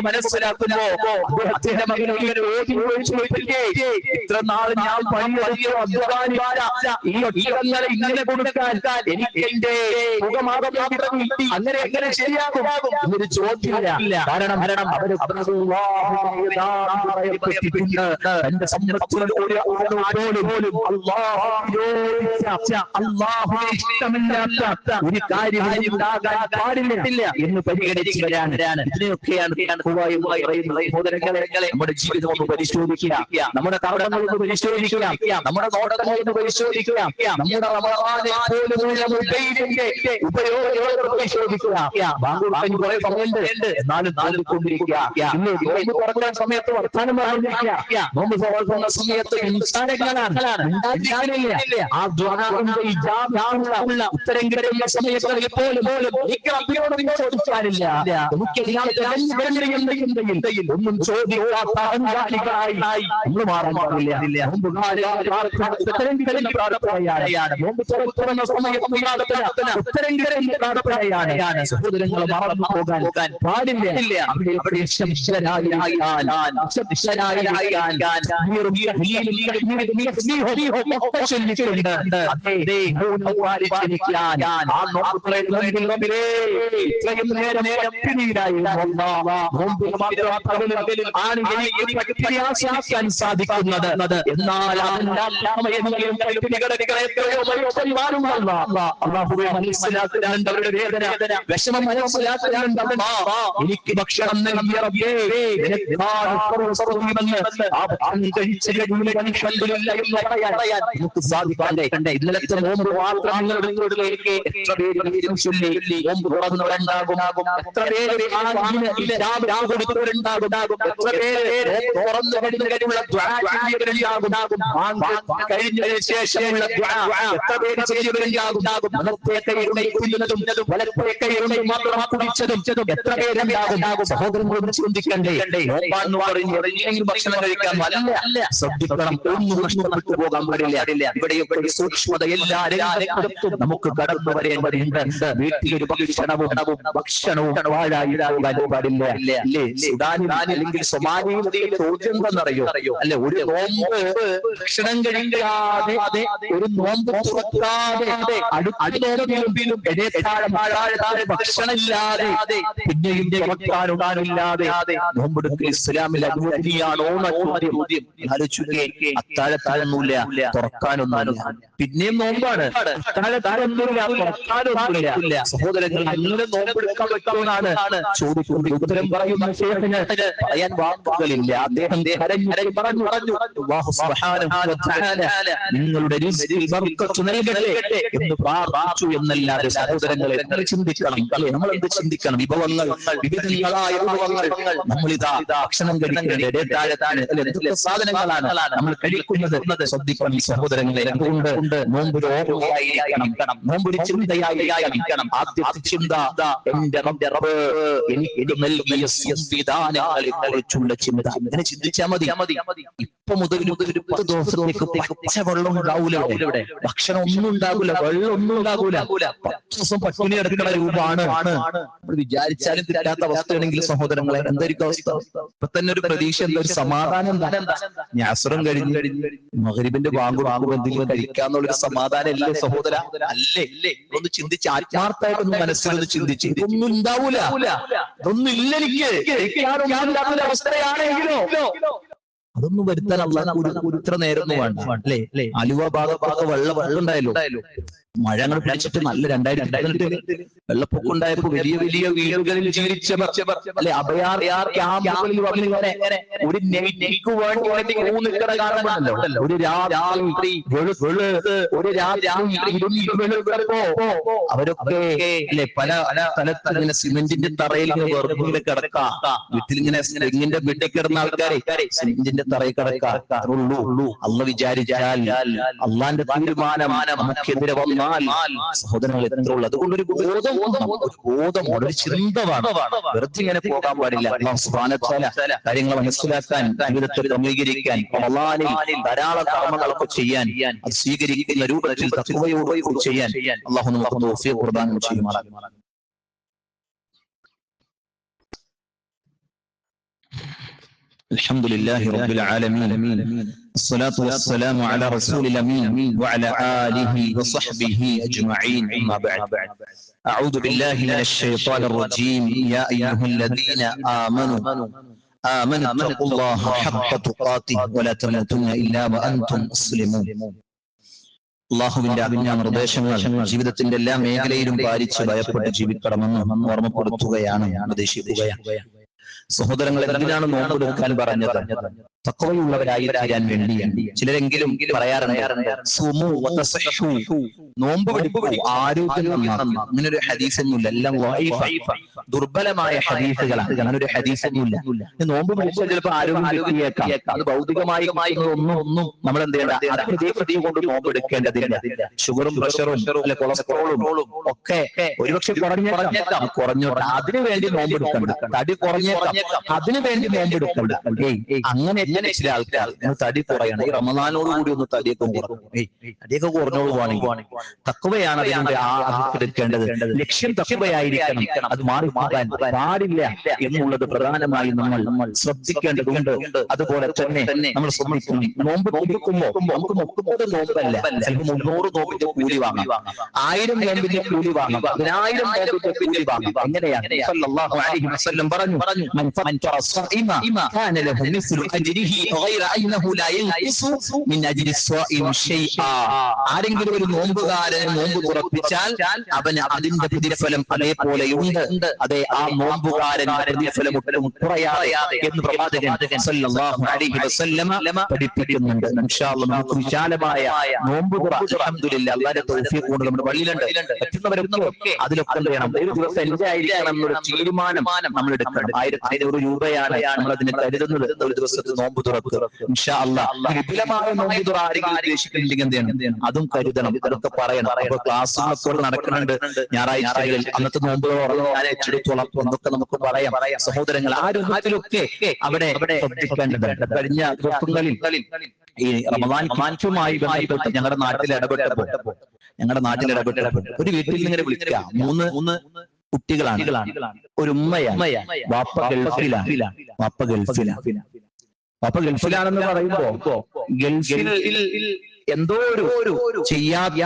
മനസ്സിലാക്കുമ്പോ അദ്ദേഹത്തിന്റെ മകനോട് ഇത്ര നാൾ ഞാൻ പണിയെടുത്ത് അധ്വാനിച്ച ഈ ഒട്ടകങ്ങളെ ഇങ്ങനെ കൊടുക്കാൻ എനിക്ക് എന്റെ മുഖമാകം കിട്ടി, അങ്ങനെ എങ്ങനെ ശരിയാകും എന്നൊരു ചോദ്യമില്ല. കാരണം അവര് എന്റെ സമ്പത്തിനോട് പോലും അല്ലാഹുവിനെ ഇഷ്ടമില്ലാത്ത ഒരു കാര്യം ഉണ്ടാകാൻ പാടില്ല എന്ന് പരിഗണിച്ചവരാണ്. ഇതിനെയൊക്കെയാണ് നമ്മുടെ ജീവിതം ഒന്ന് പരിശോധിക്കുക, നമ്മുടെ കർമ്മങ്ങൾ ഒന്ന് പരിശോധിക്കുക, നമ്മുടെ നോട്ടങ്ങൾ ഒന്ന് പരിശോധിക്കുക, നമ്മുടെ ഉപയോഗങ്ങൾ പരിശോധിക്കുക. കുറെ പറയുന്നുണ്ട്, എന്നാലും നാലിക്കൊണ്ടിരിക്കുക. തുറക്കുന്ന സമയത്ത് വർത്താനം പറഞ്ഞിരിക്കുക, നോമ്പ് തുറക്കുന്ന സമയത്ത് ഉത്തരം കിട്ടുന്ന സമയങ്ങളിൽ പോലും എനിക്ക് റബ്ബിനോട് നിങ്ങൾ ചോദിക്കാനില്ല. ഒന്നും ചോദിക്കാത്ത അഹങ്കാരികളായി നമ്മൾ മാറാൻ പാടില്ല. സഹോദരങ്ങൾ മറന്നു പോകാൻ പാടില്ല. ഇത്രയും നേരം ആസ്വദിക്കാൻ സാധിക്കുന്നത്. എന്നാൽ മനസ്സിലാക്കുന്നുണ്ട് അവരുടെ വേദന, വിഷമം മനസ്സിലാക്കുന്നുണ്ട്. എനിക്ക് ഭക്ഷണം നൽകിയ റബ്ബേ നമുക്ക് സാധിക്കാതെ ഇന്നലത്തെ നോമ്പ് മാത്രം നിങ്ങളുടെ എത്ര പേര് നോമ്പ് തുറന്നവരുണ്ടാകും, എത്ര പേര് കൊടുത്തവരുണ്ടാകും, എത്ര പേര് തുറന്നു കഴിഞ്ഞതിന് ശേഷമുള്ള എത്ര പേര് ചെയ്തവരുണ്ടാകും, മാത്രം കുടിച്ചതും എത്ര പേരുണ്ടാകും. സഹോദരങ്ങളോട് ചിന്തിക്കണ്ടേ, ഭക്ഷണം കഴിക്കാൻ അല്ല ശ്രദ്ധിക്കണം. ഒന്നും നഷ്ടപ്പെട്ടു പോകാൻ പാടില്ല. ഇവിടെയൊക്കെ സൂക്ഷ്മത എല്ലാവരും നമുക്ക് കടന്നു വരേണ്ടതുണ്ട്. വീട്ടിലൊരു ഭക്ഷണവും വാഴായിടാൻ പാടില്ല. സുഡാനിൽ അല്ലെങ്കിൽ സൊമാലിയിലെ ചോദ്യം എന്തെന്നറിയോ? അല്ല, ഒരു നോമ്പ് ഭക്ഷണം കഴിക്കാതെ, ഒരു നോമ്പ് തുറക്കാതെ, അടുപ്പിലും ഭക്ഷണമില്ലാതെ, പിന്നെയും തുറക്കാനുണ്ടാനില്ലാതെ നോമ്പെടുക്കൽ ഇസ്ലാമിൽ അനുവദനീയാണോ എന്ന ചോദ്യം അത്താഴത്താഴൊന്നുമില്ല, തുറക്കാനൊന്നുമില്ല. പിന്നെയും നോമ്പാണ്, അത്താഴത്താഴൊന്നുമില്ല, തുറക്കാനൊന്നുമില്ല. സഹോദരങ്ങൾ, അങ്ങനെ നോമ്പെടുക്കാൻ പറ്റുമെന്നാണ് ചോദിക്കുന്നത്. ഉത്തരം പറയുന്ന പറയാൻ വാക്കുകളില്ല. അദ്ദേഹം പറഞ്ഞു അല്ലാഹു സുബ്ഹാനഹു വ തആല നിങ്ങളുടെ റിസ്കിൽ ബർക്കത്ത് നൽകട്ടെ എന്ന് പ്രാർത്ഥിച്ചു എന്നല്ലാതെ സഹോദരങ്ങളെ നമ്മൾ ചിന്തിക്കണം. നമ്മൾ എന്ത് ചിന്തിക്കണം? വിഭവങ്ങൾ, വിവിധങ്ങളായ വിഭവങ്ങൾ നമ്മളിതാ ഭക്ഷണം കഴിക്കേണ്ടത് എന്തൊക്കെ സാധനങ്ങളാണ് നമ്മൾ കഴിക്കുന്നത് ശ്രദ്ധിക്കണം സഹോദരങ്ങളെ. അതുകൊണ്ട് നോമ്പൊരു ഓർമ്മയായിരിക്കണം, നോമ്പൊരു ചിന്തയായിരിക്കണം. ആദ്യത്തെ ചിന്ത എന്റെ റബ്ബ് എനിക്ക് നൽകിയ സംവിധാനങ്ങളെ കുറിച്ചുള്ള ചിന്ത. അങ്ങനെ ചിന്തിച്ചാൽ മതി. ഇപ്പൊ മുതൽ ഒരു 10 ദിവസത്തേക്ക് പച്ചവെള്ളം ഉണ്ടാവൂല, ഇവിടെ ഭക്ഷണം ഒന്നും ഉണ്ടാകൂല, വെള്ളം ഒന്നും ഉണ്ടാകൂല. 10 ദിവസം പട്ടിണി എടുക്കുന്ന രൂപമാണ്. നമ്മൾ വിചാരിച്ചാലും കിട്ടാത്ത അവസ്ഥയാണെങ്കിൽ സഹോദരങ്ങളെ എന്തായിരിക്കും അവസ്ഥ? ഇപ്പൊ തന്നെ ഒരു പ്രതീക്ഷ, എന്താ, ഒരു സമാധാനം. ഞാസറും കഴിഞ്ഞ് മഗ്‌രിബിന്റെ ബാങ്ക് എന്തെങ്കിലും കഴിക്കാന്നുള്ളൊരു സമാധാനം അല്ലേ സഹോദര? അല്ലേ? ഒന്ന് ചിന്തിച്ച്, ആത്മാർത്ഥമായിട്ടൊന്ന് മനസ്സിലൊന്ന് ചിന്തിച്ച്. ഇതൊന്നും ഉണ്ടാവൂല, ഇതൊന്നും ഇല്ല, എനിക്ക് അവസ്ഥയാണെങ്കിലോ അതൊന്നും വരുത്താൻ അല്ലാഹു ഇത്ര നേരം വേണ്ട അല്ലേ? ആലുവ ഭാഗത്തൊക്കെ വെള്ളം ഉണ്ടായല്ലോ. മഴ അങ്ങ് പിടിച്ചിട്ട് നല്ല 2018 വെള്ളപ്പൊക്കം ഉണ്ടായപ്പോ വലിയ വീടുകളിൽ ജീവിച്ചവർ അല്ലെ, അഭയാർ ക്യാമ്പുകളിൽ വന്നിങ്ങനെ ഒരു നെയ്ക്ക് വേണ്ടി 3 കട കാണുന്നുണ്ടല്ലോ. ഒരു രാത്രി അവരൊക്കെ അല്ലെ പല സ്ഥലത്ത് ഇങ്ങനെ സിമെന്റിന്റെ തറയിൽ വെറുതെ കിടക്കാം. വീട്ടിലിങ്ങനെ തെങ്ങിന്റെ വീട്ടിൽ കിടന്ന ആൾക്കാരെ സിമെന്റിന്റെ തറയിൽ കിടക്കാറുള്ളൂ. അള്ള വിചാരിച്ചാൽ അള്ളാന്റെ തീരുമാനം നമുക്കെതിരെ വന്നാൽ സഹോദരങ്ങൾ എത്ര ഉള്ളു. അതുകൊണ്ട് ഒരു ബോധം, ഒരു ചിന്ത വേണം. വെറുതെ ഇങ്ങനെ പോകാൻ പാടില്ല. അല്ലാഹു സുബ്ഹാനഹു വ തആല കാര്യങ്ങൾ മനസ്സിലാക്കാൻ, ജീവിതത്തെ ക്രമീകരിക്കാൻ, റമളാനിൽ ധാരാളം കർമ്മങ്ങളൊക്കെ ചെയ്യാൻ, അത് സ്വീകരിക്കുന്ന രൂപത്തിൽ തഖ്വയോടെ ചെയ്യാൻ അല്ലാഹു നമുക്ക് തൗഫീഖ് പ്രദാനം ചെയ്യുമാറാകട്ടെ. الحمد لله رب العالمين، الصلاة والسلام على رسول الأمين وعلى آله وصحبه أجمعين، أما بعد. أعوذ بالله من الشيطان الرجيم. يا أيها الذين آمنوا اتقوا الله حق تقاته ولا تموتن إلا وأنتم مسلمون. അള്ളാഹുവിന്റെ ആജ്ഞാ നിർദ്ദേശങ്ങൾ ജീവിതത്തിന്റെ എല്ലാ മേഖലയിലും പാലിച്ച് ഭയപ്പെട്ട് ജീവിക്കണമെന്ന് ഓർമ്മപ്പെടുത്തുകയാണ്, ഉപദേശിക്കുകയാണ്. സഹോദരങ്ങൾ, എന്തിനാണ് നോമ്പെടുക്കാൻ പറഞ്ഞത്? തഖ്വയുള്ളവരായി തീരാൻ വേണ്ടിയാണ്. ചിലരെങ്കിലും പറയാറുണ്ട് സുമു വതസ്ഹു, നോമ്പ് പിടിക്കൂ ആരോഗ്യം നന്നാക്കും. അങ്ങനെ ഒരു ഹദീസൊന്നുമില്ല, എല്ലാം ദുർബലമായ ഹദീസുകളാണ്. അങ്ങനെ ഒരു ഹദീസൊന്നുമില്ല. നോമ്പ് പിടിച്ചാൽ ചിലപ്പോൾ ആരോഗ്യം കിട്ടിയേക്കാം. അത് ഭൗതികമായി ഒന്നും നമ്മൾ എന്ത് ചെയ്യേണ്ട, പ്രതീക്ഷ കൊണ്ട് നോമ്പ് എടുക്കേണ്ടതില്ല. ഷുഗറും പ്രഷറും അല്ലെ കൊളസ്ട്രോളും ഒക്കെ ഒരുപക്ഷെ കുറഞ്ഞോട്ടെ, അതിനു വേണ്ടി നോമ്പ് എടുക്കണ്ട. തടി കുറഞ്ഞേക്കാം, അതിനു വേണ്ടി നോമ്പ് എടുക്കണ്ട. അങ്ങനെ ചില ആൾക്കാർ തടി കുറയണം, ഈ റമദാനോട് കൂടി ഒന്ന് തടിയൊക്കെ കുറക്കും. തടിയൊക്കെ കുറഞ്ഞോളൂ പോവാണെങ്കിൽ തഖ്വയാണ് അതിന്റെ എടുക്കേണ്ടത്. ലക്ഷ്യം തഖ്വയായിരിക്കണം, അത് മാറിപ്പോകാൻ പാടില്ല എന്നുള്ളത് പ്രധാനമായും നമ്മൾ ശ്രദ്ധിക്കേണ്ടതുണ്ട്. അതുപോലെ തന്നെ നമ്മൾ ശ്രദ്ധിക്കണം, നോമ്പ് പിടിക്കുമ്പോൾ നമുക്ക് 30 നോമ്പല്ല, ചിലപ്പോൾ 300 നോമ്പിന്റെ കൂലി വാങ്ങാം, 1000 നോമ്പിന്റെ കൂലി വാങ്ങാം, 1000 നോമ്പിന്റെ കൂലി വാങ്ങാം. എങ്ങനെയാണ് സല്ലല്ലാഹു അലൈഹി വസല്ലം പറഞ്ഞു, മൻ ഫത്തറ സ്വഇമ കാന ലഹു മിസ്ലു അജ്രിഹി ഗൈറ അന്നഹു ലാ യൻഖിസു മിൻ അജ്രി സ്വഇം ഷൈആ. ആരെങ്കിലും ഒരു നോമ്പുകാരനെ നോമ്പ് തുറപ്പിച്ചാൽ അവന് അതിന്റെ പ്രതിഫലം അതേപോലെയുണ്ട്. അതെ, ആ നോമ്പുകാരന്റെ പ്രതിഫലം ഒട്ടും കുറയാതെ എന്ന് പ്രവാചകൻ സല്ലല്ലാഹു അലൈഹി വസല്ലം പഠിപ്പിക്കുന്നുണ്ട്. ഇൻഷാ അല്ലാഹ് നമുക്ക് വിശാലമായ നോമ്പ് തുറ അൽഹംദുലില്ലാഹ് അല്ലാഹുവിന്റെ തൗഫീഖ് കൊണ്ട് നമ്മുടെ പള്ളിയിലുണ്ട്. പറ്റുന്നവരൊക്കെ അതിലൊക്കെ എന്ത് ചെയ്യണം, ഒരു ദിവസം എന്റെ ആയിരിക്കണം എന്നൊരു തീരുമാനം നമ്മൾ എടുക്കണം. 1500 രൂപയാണ് നമ്മൾ അതിന് കരുതുന്നത്, ഒരു ദിവസത്തെ നോമ്പ് തുറക്ക്. ഇൻഷാ അല്ലാഹ് വിപുലമായ നോമ്പ് തുറ ആരെങ്കിലും ഉദ്ദേശിക്കുന്നുണ്ടെങ്കിൽ എന്ത് ചെയ്യണം, അതും കരുതണം. ഇതൊക്കെ പറയണം. അപ്പൊ ക്ലാസ്സുകളൊക്കെ നടക്കുന്നുണ്ട് ഞായറാഴ്ചകളിൽ, അന്നത്തെ നോമ്പ് ഞാൻ ഏറ്റെടുത്തോളാം എന്നൊക്കെ നമുക്ക് പറയാം. സഹോദരങ്ങൾ, ആ രൂപത്തിലൊക്കെ അവിടെ ശ്രദ്ധിക്കേണ്ടതുണ്ട്. കഴിഞ്ഞ ദിവസങ്ങളിൽ ഈ റമദാൻ മാറ്റവുമായി ബന്ധപ്പെട്ട് ഞങ്ങളുടെ നാട്ടിൽ ഇടപെട്ടപ്പോൾ ഒരു വീട്ടിൽ ഇങ്ങനെ വിളിക്കുക, 3 കുട്ടികളാണ്, ഒരു ഉമ്മയാണ്, വാപ്പ ഗൾഫിലാണെന്ന് പറയുമ്പോ ഗൾഫിൽ എന്തോ ഒരു ചെയ്യാത്ത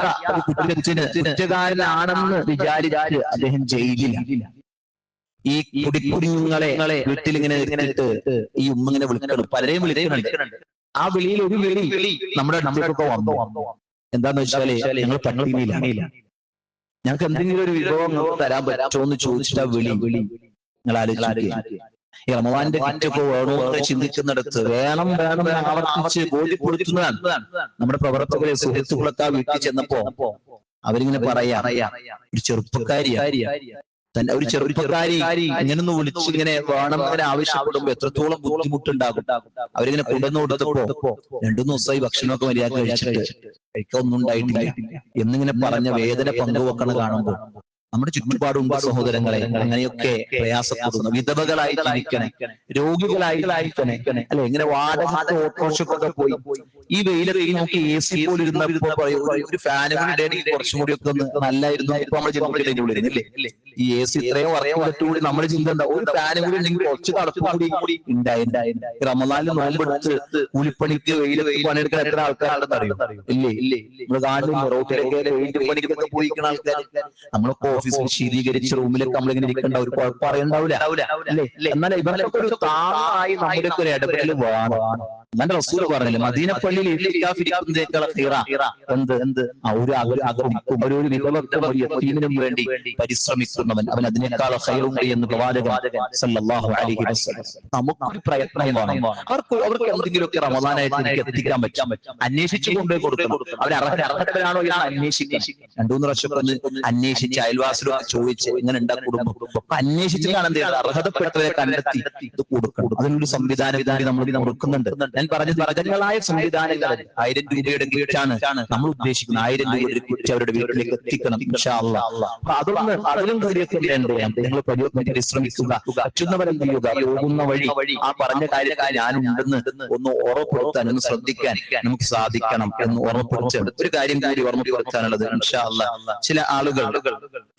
കുറ്റത്തിന് കുറ്റക്കാരനാണെന്ന് വിചാരിച്ച് അദ്ദേഹം ജയിലില്ല. ഈ കുടിക്കുഞ്ഞുങ്ങളെ വീട്ടിലിങ്ങനെ ഈ ഉമ്മ ഇങ്ങനെ വിളിക്കണം, പലരെയും വിളിക്കുന്നുണ്ട്. ആ വിളിയിൽ ഒരു വിളി നമ്മുടെ അടുത്തേക്കൊക്കെ വന്നു. എന്താന്ന് വെച്ചാല്, ഞങ്ങൾ പട്ടിണിയിലാണ്, ഞങ്ങൾക്ക് എന്തെങ്കിലും ഒരു വിഭവം തരാൻ പറ്റുമോ എന്ന് ചോദിച്ചിട്ട് ആ വിളി നിങ്ങൾ ആലോചിക്കുക. ഈ റമദാന്റെ കിറ്റൊക്കെ വേണോ എന്ന് ചിന്തിക്കുന്നിടത്ത് വേണം ആവർത്തിച്ച് ബോധ്യപ്പെടുത്തുന്നതാണ്. നമ്മുടെ പ്രവർത്തകരെ സുഹൃത്തുക്കളൊക്കെ ആ വീട്ടിൽ ചെന്നപ്പോ അവരിങ്ങനെ പറയാ, ഒരു ചെറുപ്പക്കാരി ഇങ്ങനൊന്ന് വിളിച്ച് ഇങ്ങനെ വേണം അങ്ങനെ ആവശ്യപ്പെടുമ്പോ എത്രത്തോളം ബുദ്ധിമുട്ടുണ്ടാകും. അവരിങ്ങനെ കൊണ്ടുവന്ന് കൊടുത്തപ്പോ 2-3 ദിവസമായി ഭക്ഷണമൊക്കെ മര്യാദ കഴിക്കൊന്നും ഉണ്ടായിട്ടില്ല എന്നിങ്ങനെ പറഞ്ഞ വേദന പങ്കുവെക്കണ കാണുമ്പോൾ നമ്മുടെ ചുറ്റുപാടുണ്ട് സഹോദരങ്ങളെ. അങ്ങനെയൊക്കെ പ്രയാസപ്പെടുന്നു, വിധവകളായി ജീവിക്കണേ, രോഗികളായി ജീവിക്കണേ, അല്ലെ, ഇങ്ങനെ വാടക ഓട്ടോറിക്ഷക്കൊക്കെ പോയി ഈ വെയിലൊക്കെ നോക്കി AC പോലെ ഇരുന്നപ്പോ ഒരു ഫാനുകളുടെ കുറച്ചും കൂടി ഒക്കെ ഒന്ന് നല്ലായിരുന്നു. ഇപ്പൊ നമ്മൾ ചിന്തിക്കുന്നതിന്റെ ഉള്ളിൽ ഈ AC ഇത്രയും വർഷത്തോടുകൂടി നമ്മൾ ചിന്ത ഒരു ഫാനും കൂടി ഉണ്ടെങ്കിൽ കുറച്ച് തണുപ്പ് കൂടി ഉണ്ടായി. റമദാനിൽ നോമ്പെടുത്ത് കൂലിപ്പണിക്ക് വെയിലൊക്കെ പണിയെടുക്കാൻ എത്ര ആൾക്കാരുണ്ടെന്ന് അറിയോ? ഇല്ലേ. നമ്മൾ കാണുന്നു റോട്ടിലൊക്കെ വെയിൽ പണിക്കൊക്കെ പോയിക്കുന്ന ആൾക്കാർ. നമ്മളൊക്കെ ഓഫീസിൽ ശീതീകരിച്ച റൂമിലൊക്കെ നമ്മളിങ്ങനെ ഇരിക്കേണ്ട ഒരു കുഴപ്പം അറിയണ്ടാവില്ല, അല്ലേ? എന്നാൽ ഇവർക്കൊക്കെ ഒരു താങ്ങായി നമ്മുടെ ഒരു ഇടപെടൽ വേണം. ഞാൻ റസൂൽ പറഞ്ഞില്ലേ, മദീന പള്ളിയിൽ ഒരു യതീമിനും വേണ്ടി പരിശ്രമിക്കുന്നവൻ അവൻ അതിനേക്കാൾ ഖൈറുണ്ട് എന്ന് പ്രവാചകൻ സല്ലല്ലാഹു അലൈഹി വസല്ലം. നമുക്കൊരു പ്രയത്നം വേണം. അവർക്ക് എന്തെങ്കിലുമൊക്കെ റമദാനായിട്ട് എനിക്ക് എത്തിക്കാൻ പറ്റും, അന്വേഷിച്ചു കൊണ്ടുപോയി കൊടുക്കണം. അവർ അർഹതരാണോ എന്ന് അന്വേഷിക്കണം. 2-3 വർഷം അന്വേഷിച്ച് അയൽവാസികളൊക്കെ ചോദിച്ച് ഇങ്ങനെ ഉണ്ടാ കുടുംബം അന്വേഷിച്ചിട്ടാണ് എന്ത് ചെയ്യുന്നത്, അർഹതപ്പെട്ടവരെ കണ്ടെത്തി ഇത് കൊടുക്കണം. അതിനൊരു സംവിധാനം നമ്മൾ കൊടുക്കുന്നുണ്ട്. ഞാൻ പറഞ്ഞത് വർഗങ്ങളായ സംവിധാനങ്ങൾ 1000 രൂപയുടെ കിറ്റാണ് നമ്മൾ ഉദ്ദേശിക്കുന്നത്. 1000 രൂപയുടെ കിറ്റ് അവരുടെ വീട്ടിലേക്ക് എത്തിക്കണം ഇൻഷാ അല്ലാഹ്. അപ്പൊ അതിലും കാര്യമൊക്കെ നിങ്ങൾ പരിശ്രമിക്കുക, പറ്റുന്നവരെന്ത് ചെയ്യുക, പോകുന്ന വഴി ആ പറഞ്ഞ കാര്യത്തിൽ ഞാനുണ്ടെന്ന് ഒന്ന് ഓർമ്മപ്പെടുത്താൻ, ഒന്ന് ശ്രദ്ധിക്കാൻ നമുക്ക് സാധിക്കണം എന്ന് ഓർമ്മപ്പെടുത്തുക. ഒരു കാര്യം കൂടി ഓർമ്മപ്പെടുത്താനുള്ളത്, ഇൻഷാ അല്ലാഹ് ചില ആളുകൾ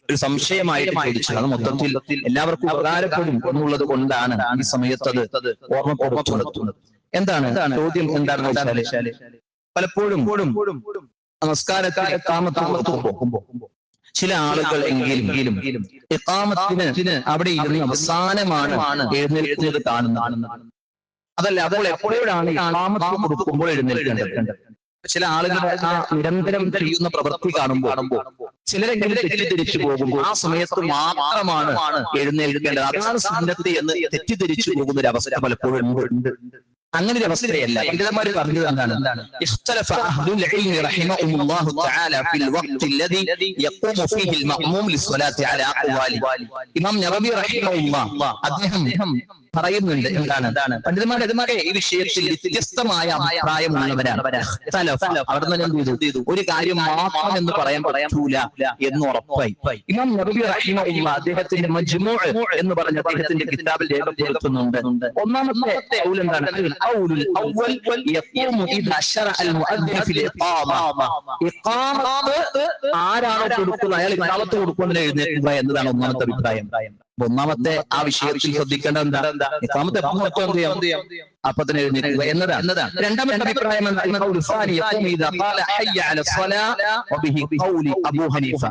ഒരു സംശയമായിട്ട് ചോദിച്ചത്, അത് മൊത്തത്തിൽ എല്ലാവർക്കും ഉപകാരപ്പെടും എന്നുള്ളത് കൊണ്ടാണ് ഈ സമയത്ത് അത് ഓർമ്മപ്പെടുത്തുന്നത്. എന്താണ് ചോദ്യം? എന്താണെന്ന് വെച്ചാല് പലപ്പോഴും നമസ്കാരത്തിൽ ഇഖാമത്ത് പോകുമ്പോ ചില ആളുകൾ എങ്കിലും ഇഖാമത്തിന് അവിടെ ഇരുന്ന് അവസാനമാണ് എഴുന്നേൽക്കുന്നത് കാണുന്നത്. അതല്ല, അപ്പോൾ എപ്പോഴാണ് ഇഖാമത്ത് കൊടുക്കുമ്പോൾ എഴുന്നേൽക്കേണ്ടത്? ചില ആളുകൾ ആ നിരന്തരം ചെയ്യുന്ന പ്രവൃത്തി കാണുമ്പോൾ ചിലരെങ്കിലും തെറ്റിദ്ധരിച്ചു പോകും. ആ സമയത്ത് മാത്രമാണ് എഴുന്നേൽക്കേണ്ടത്, അതാണ് സുന്നത്ത് എന്ന് തെറ്റിദ്ധരിച്ചു പോകുന്ന ഒരു അവസ്ഥ പലപ്പോഴും ഉണ്ട്. അങ്ങനെ ഒരു അവസ്ഥയല്ല. പണ്ഡിതന്മാർ പറഞ്ഞത് എന്താണ്? ഇഖ്തലഫ അഹ്ലുൽ ഇൽമി റഹിമഹുല്ലാഹു തആല ഫിൽ വഖ്തി അല്ലദി യഖൂമു ഫീഹി അൽ മഅ്മൂം ലിസ്വലാത്തി അലാ അഖ്വാലി. ഇമാം നവവി റഹിമഹുല്ലാഹ് അദ്ദേഹം പറയുന്നുണ്ട് എന്താണ് പണ്ഡിതന്മാരെ ഈ വിഷയത്തിൽ വ്യത്യസ്തമായ അഭിപ്രായമുള്ളവരാണ്. അവിടെ എന്ത് ചെയ്തു? ഒരു കാര്യം മാത്രം എന്ന് പറയാൻ പറ്റൂല എന്ന് ഉറപ്പായി. ഇമാം നവവി റഹിമഹുല്ലാഹ് അദ്ദേഹത്തിന്റെ മജ്മൂഅ് എന്ന് പറഞ്ഞ അദ്ദേഹത്തിന്റെ കിതാബിൽ രേഖപ്പെടുത്തുന്നുണ്ട്. ഒന്നാമത്തെ ഖൗൽ എന്താണ്? ഖൗലുൽ അവ്വൽ യഖൂമു ഇദാ ശറഅ അൽ മുഅദ്ദിൻ ഫിൽ ഇഖാമ. ഇഖാമത്ത് ആരാണോ കൊടുക്കുന്നത് അയാൾ ഇഖാമത്ത് കൊടുക്കുന്നതിന് എഴുന്നേൽക്കുക എന്നതാണ് ഒന്നാമത്തെ അഭിപ്രായം. ഒന്നാമത്തെ ആ വിഷയത്തിൽ ശ്രദ്ധിക്കേണ്ടത് എന്താണ്? ഇഖാമത്ത് അപ്പൊ തന്നെ എഴുന്നേൽക്കുക എന്നതാണ്. രണ്ടാമത്തെ അഭിപ്രായം അബൂ ഹനീഫ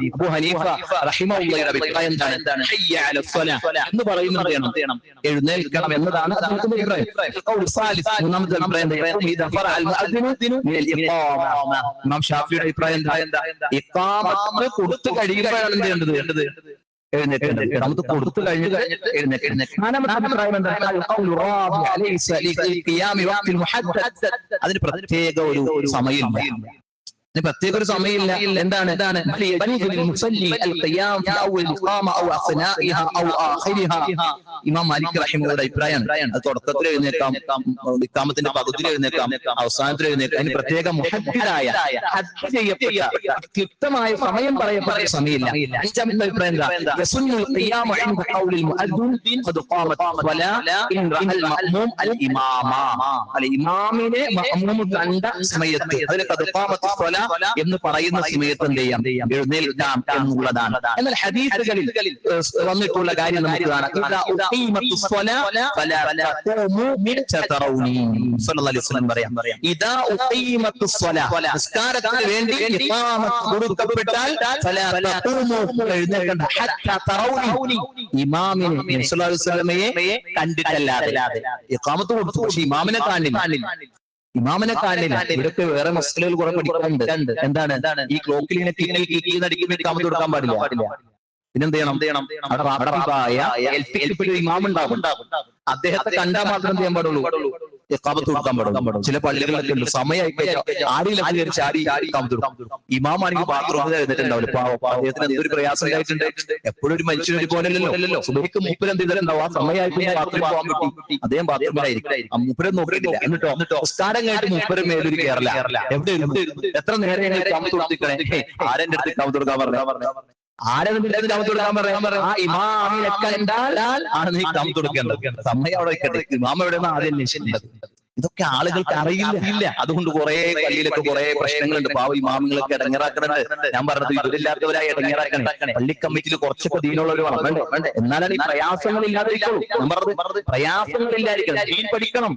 റഹിമഹുല്ലാഹിയുടെ അഭിപ്രായം എന്താണ്? ഹയ്യ അല സ്വലാ എന്ന് പറയുന്നത് എഴുന്നേൽക്കണം എന്നതാണ് അദ്ദേഹത്തിന്റെ അഭിപ്രായം. മൂന്നാമത്തെ അഭിപ്രായം ഇമാം ഷാഫിയുടെ അഭിപ്രായം എന്താ? ഇഖാമത്ത് കൊടുത്തു കഴിയുമ്പോഴാണ് എന്ത് ചെയ്യേണ്ടത്? എഴുന്നേൽക്കേണ്ടത്. നമുക്ക് കൊടുത്തു കഴിഞ്ഞിട്ട് എഴുന്നേൽക്കണം. അതിന് പ്രത്യേക ഒരു സമയമില്ല. പ്രത്യേക ഒരു സമയമില്ല. എന്താണ്? ഇമാം മാലിക് റഹിമഹുള്ളാഹിയുടെ അഭിപ്രായമാണ്. അത് തുടക്കത്തിൽ എഴുന്നേൽക്കാം, ഇഖാമത്തിന്റെ പകുതിയിൽ എഴുന്നേൽക്കാം, അവസാനത്തിൽ എഴുന്നേൽക്കാം. അതിന് പ്രത്യേക മുഹദ്ദിദായ ക്ലിപ്തമായ സമയം പറയപ്പെട്ട സമയമില്ല. അഞ്ചാമത്തെ അഭിപ്രായം ഇമാമിനെ മഅ്മൂം കണ്ട സമയത്ത് അതിന് എന്ന് പറയുന്ന സമയത്ത് എന്ത് ചെയ്യാം? എഴുന്നേൽക്കാം എന്നുള്ളതാണ്. എന്നാൽ ഹദീസുകളിൽ വന്നിട്ടുള്ള കാര്യം നമുക്ക് കാണാം. നിസ്കാരത്തിന് വേണ്ടി കൊടുക്കപ്പെട്ടാൽ ഇമാമിനെ കണ്ടിട്ടല്ലാതെ ഇഖാമത്ത് കൊടുത്തു, പക്ഷെ ഇമാമിനെ കാണില്ല. ഇവരൊക്കെ വേറെ മസ്അലകൾ കുറെ പഠിക്കാറുണ്ട്. എന്താണ്? ഈ ക്ലോക്കിൽ ഇങ്ങനെ അടിക്കുമ്പോൾ ഇഖാമത്ത് കൊടുക്കാൻ പാടില്ല. പിന്നെന്ത് ചെയ്യണം? അവിടെ ഇമാം ഉണ്ടാകും. അദ്ദേഹത്തെ കണ്ടാൽ മാത്രം ചെയ്യാൻ പാടുള്ളൂ, ഇഖാമത്ത് കൊടുക്കാൻ പാടുള്ളൂ. ചില പള്ളികളിലൊക്കെ ഉണ്ട്, സമയമായി ഇമാമാണെങ്കിൽ ബാത്റൂമിൽ എഴുന്നിട്ടുണ്ടാവില്ല. അദ്ദേഹത്തിന് എന്തൊരു പ്രയാസം ഉണ്ടായിട്ടുണ്ട്. എപ്പോഴും ഒരു മനുഷ്യന് പോലല്ലോ. സുബഹിക്ക് മൂപ്പര് എന്ത് ചെയ്തിട്ടുണ്ടാവും? ആ സമയമായി ബാത്റൂമിൽ പോകാൻ പറ്റി അദ്ദേഹം ബാത്റൂമിലായിരിക്കും. മൂപ്പരെ നോക്കിയിട്ടില്ല. എന്നിട്ടോ നിസ്കാരം കഴിഞ്ഞിട്ട് മൂപ്പര് മേലൊരു കേരള എവിടെ എത്ര നേരം ഇഖാമത്ത് കൊടുത്തിക്കണേ? ആരെന്റെ അടുത്ത് ഇഖാമത്ത് കൊടുക്കാൻ പറഞ്ഞു? ആ ഇമാമിനെ കണ്ടാൽ ആണ് നീ ഇഖാമത്ത് കൊടുക്കേണ്ടത്. സമയം അവിടെ വെക്കട്ടെ. ഇമാം എവിടെയാണ് ആദ്യം നിശ്ചയിച്ചത്? ഇതൊക്കെ ആളുകൾക്ക് അറിയില്ല. അതുകൊണ്ട് കുറെ പള്ളിയിലൊക്കെ കുറെ പ്രശ്നങ്ങളുണ്ട്. പാവ ഇമാമുകളൊക്കെ ഇടങ്ങേറാക്കണത്. ഞാൻ പറഞ്ഞത് ഇവരില്ലാത്തവരായി ഇടങ്ങേറാക്കണേ. പള്ളി കമ്മിറ്റിയിൽ കുറച്ചൊക്കെ ദീനുള്ളവർ വേണ്ടേ, എന്നാലാണ് ഈ പ്രയാസങ്ങൾ ഇല്ലാതിരിക്കുള്ളൂ. ഞാൻ പറഞ്ഞത് പ്രയാസങ്ങളില്ലായിരിക്കണം. ദീൻ പഠിക്കണം,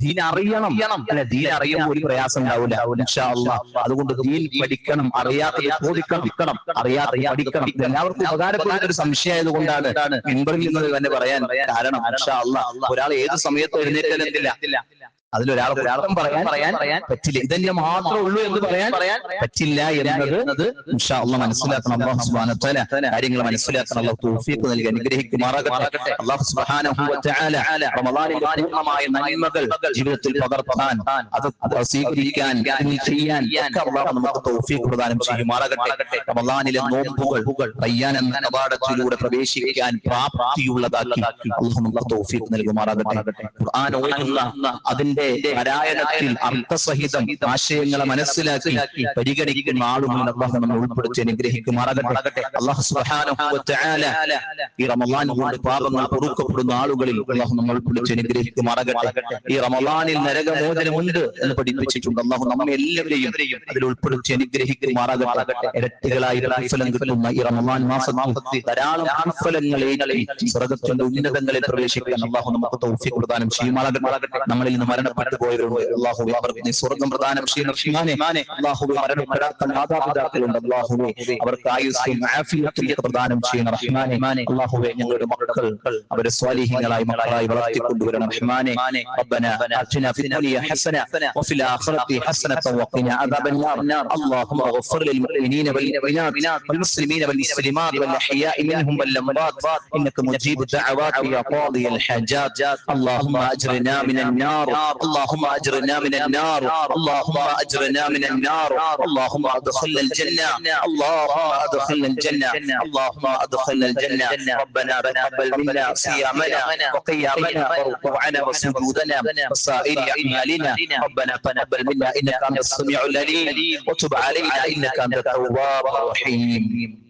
ദീൻ അറിയണം. അല്ലെ, ദീൻ അറിയുമ്പോൾ ഒരു പ്രയാസം ഉണ്ടാവില്ല ഇൻഷാ അല്ലാഹ്. അതുകൊണ്ട് ദീൻ പഠിക്കണം, അറിയാത്തത് ചോദിക്കണം, അറിയാത്ത പഠിക്കണം. എല്ലാവർക്കും ഉപകാരപ്പെടുന്ന ഒരു സംശയമായത് കൊണ്ടാണ് മിമ്പറിൽ നിന്ന് തന്നെ പറയാൻ കാരണം. ഇൻഷാ അല്ലാഹ് ഒരാൾ ഏത് സമയത്ത് എഴുന്നേറ്റില്ല, അതിലൊരാൾക്കും പറയാൻ പറ്റില്ല. ഇതെന്നെ മാത്രമേ ഉള്ളൂ എന്ന് പറയാൻ പറ്റില്ല എന്നത് ഇൻഷാ അല്ലാഹ് മനസ്സിലാക്കണം. അല്ലാഹു സുബ്ഹാനഹു വ തആല കാര്യങ്ങൾ മനസ്സിലാക്കണം. അല്ലാഹു തൗഫീഖ് നൽകി അനുഗ്രഹിക്കുമാറാകട്ടെ. അല്ലാഹു സുബ്ഹാനഹു വ തആല റമളാനിലെ പൂർണ്ണമായ നന്മകൾ ജീവിതത്തിൽ പകർത്താൻ, അത് സ്വീകരിക്കാൻ, ചെയ്യാൻ ഒക്കെ അല്ലാഹു നമുക്ക് തൗഫീഖ് പ്രദാനം ചെയ്യുമാറാകട്ടെ. റമളാനിലെ നോമ്പുകൾ റയ്യാൻ എന്ന കവാടത്തിലൂടെ പ്രവേശിക്കാൻ പ്രാപ്തിയുള്ളതാക്കി അല്ലാഹു നമുക്ക് തൗഫീഖ് നൽകുമാറാകട്ടെ. ഖുർആൻ ഓതുന്ന അതിന്റെ പാരായണത്തിൽ അർത്ഥസഹിതം ആശയങ്ങളെ മനസ്സിലാക്കി പരിഗണിക്കുന്ന ആളുകളെ അല്ലാഹു നമ്മെ ഉൾപ്പെടുത്തി അനുഗ്രഹിക്കുമാറാകട്ടെ. അല്ലാഹു സുബ്ഹാനഹു വ തആല ഈ റമളാൻ കൊണ്ട് പാപങ്ങൾ പൊറുക്കപ്പെടുന്ന ആളുകളിൽ അല്ലാഹു നമ്മെ ഉൾപ്പെടുത്തി അനുഗ്രഹിക്കുമാറാകട്ടെ. ഈ റമളാനിൽ നരകമോചനമുണ്ട് എന്ന് പഠിപ്പിച്ചിട്ടുണ്ട്. അല്ലാഹു നമ്മെ എല്ലാവരെയും അതിൽ ഉൾപ്പെടുത്തി അനുഗ്രഹിക്കുമാറാകട്ടെ. ഇരട്ടികളായി പ്രതിഫലം കിട്ടുന്ന ഈ റമളാൻ മാസത്തിൽ ധാരാളം പ്രതിഫലങ്ങളെ സ്വർഗ്ഗത്തിന്റെ ഉന്നതങ്ങളിൽ പ്രവേശിക്കാൻ അല്ലാഹു നമുക്ക് തൗഫീഖ് പ്രദാനം ചെയ്യുമാറാകട്ടെ. നമ്മളിൽ നിന്ന് മരണപ്പെട്ടു പോയവരുണ്ട്, അല്ലാഹുവേ അവർക്ക് നീ സ്വർഗ്ഗം പ്രദാനം ചെയ്യണം. അല്ലാഹുവേ മരണപ്പെടാത്ത മാതാപിതാക്കളുണ്ട്, അല്ലാഹുവേ അവർക്ക് ആയുസ്സും ആഫിയത്തും പ്രദാനം ചെയ്യണം. റഹ്മാനേ അല്ലാഹുവേ ഞങ്ങളുടെ മക്കൾ അവരെ സ്വാലിഹീങ്ങളായി മക്കളായി വളർത്തിക്കൊണ്ടുവരണം. റഹ്മാനേ റബ്ബനാ ആതിനാ ഫിദ് ദുനിയ ഹസന വഫിൽ ആഖിറതി ഹസനത വഖിനാ അദാബൻ നാർ. اللهم اغفر للمؤمنين والمؤمنات والمسلمين والمسلمات والأحياء منهم والأموات إنك مجيب الدعوات يا قاضي الحاجات. اللهم أجرنا من النار اللهم أجرنا من النار اللهم أجرنا من النار اللهم أدخلنا الجنة اللهم أدخلنا الجنة اللهم أدخلنا الجنة ربنا تقبل منا صيامنا وقيامنا وركوعنا وسجودنا وسائر أعمالنا ربنا تقبل منا إنك أنت السميع العليم وتب علينا إنك أنت التواب الرحيم.